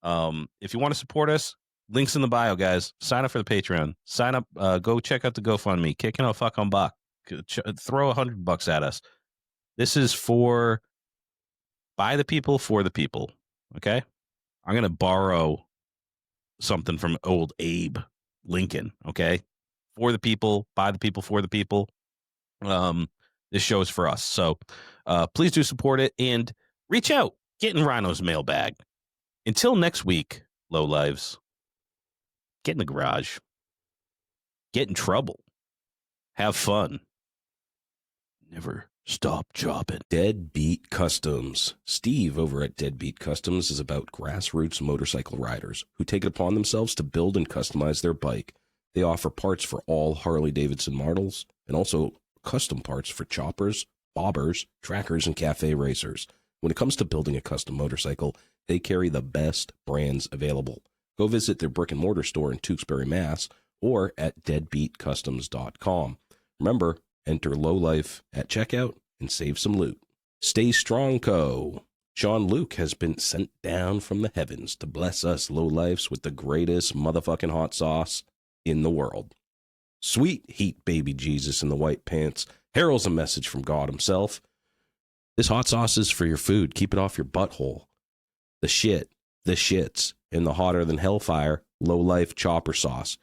If you want to support us, links in the bio, guys. Sign up for the Patreon. Sign up. Go check out the GoFundMe. Kicking a fucking buck. Throw $100 at us. This is by the people, for the people. Okay? I'm going to borrow something from old Abe Lincoln. Okay? For the people, by the people, for the people. This show is for us. So please do support it and reach out. Get in Ryno's mailbag. Until next week, low lives, get in the garage. Get in trouble. Have fun. Never stop chopping. Deadbeat Customs. Steve over at Deadbeat Customs is about grassroots motorcycle riders who take it upon themselves to build and customize their bike. They offer parts for all Harley-Davidson models and also custom parts for choppers, bobbers, trackers, and cafe racers. When it comes to building a custom motorcycle, they carry the best brands available. Go visit their brick-and-mortar store in Tewksbury, Mass, or at deadbeatcustoms.com. Remember, enter Lowlife at checkout and save some loot. Stay Strong Co. Sean Luke has been sent down from the heavens to bless us lowlifes with the greatest motherfucking hot sauce in the world. Sweet heat baby Jesus in the white pants heralds a message from God himself. This hot sauce is for your food. Keep it off your butthole. The shits, and the hotter than hellfire Lowlife chopper sauce.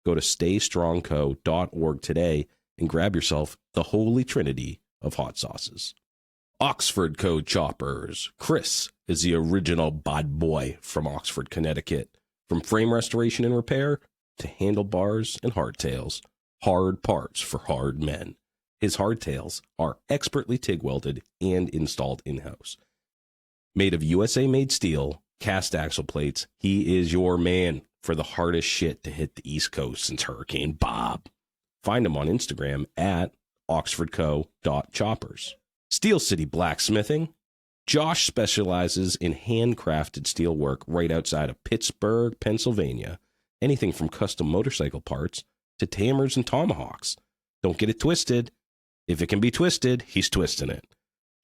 Go to staystrongco.org today and grab yourself the holy trinity of hot sauces. Oxford Co. Choppers. Chris is the original bad boy from Oxford, Connecticut. From frame restoration and repair to handlebars and hardtails. Hard parts for hard men. His hardtails are expertly TIG welded and installed in-house. Made of USA-made steel, cast axle plates, he is your man for the hardest shit to hit the East Coast since Hurricane Bob. Find him on Instagram at oxfordco.choppers. Steel City Blacksmithing. Josh specializes in handcrafted steel work right outside of Pittsburgh, Pennsylvania. Anything from custom motorcycle parts to hammers and tomahawks. Don't get it twisted. If it can be twisted, he's twisting it.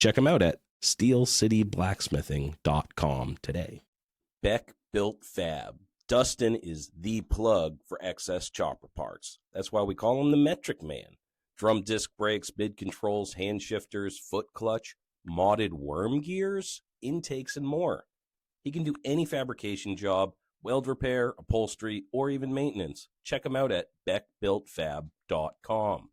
Check him out at steelcityblacksmithing.com today. Beck Built Fab. Dustin is the plug for excess chopper parts. That's why we call him the Metric Man. Drum disc brakes, mid controls, hand shifters, foot clutch, modded worm gears, intakes, and more. He can do any fabrication job, weld repair, upholstery, or even maintenance. Check him out at beckbuiltfab.com.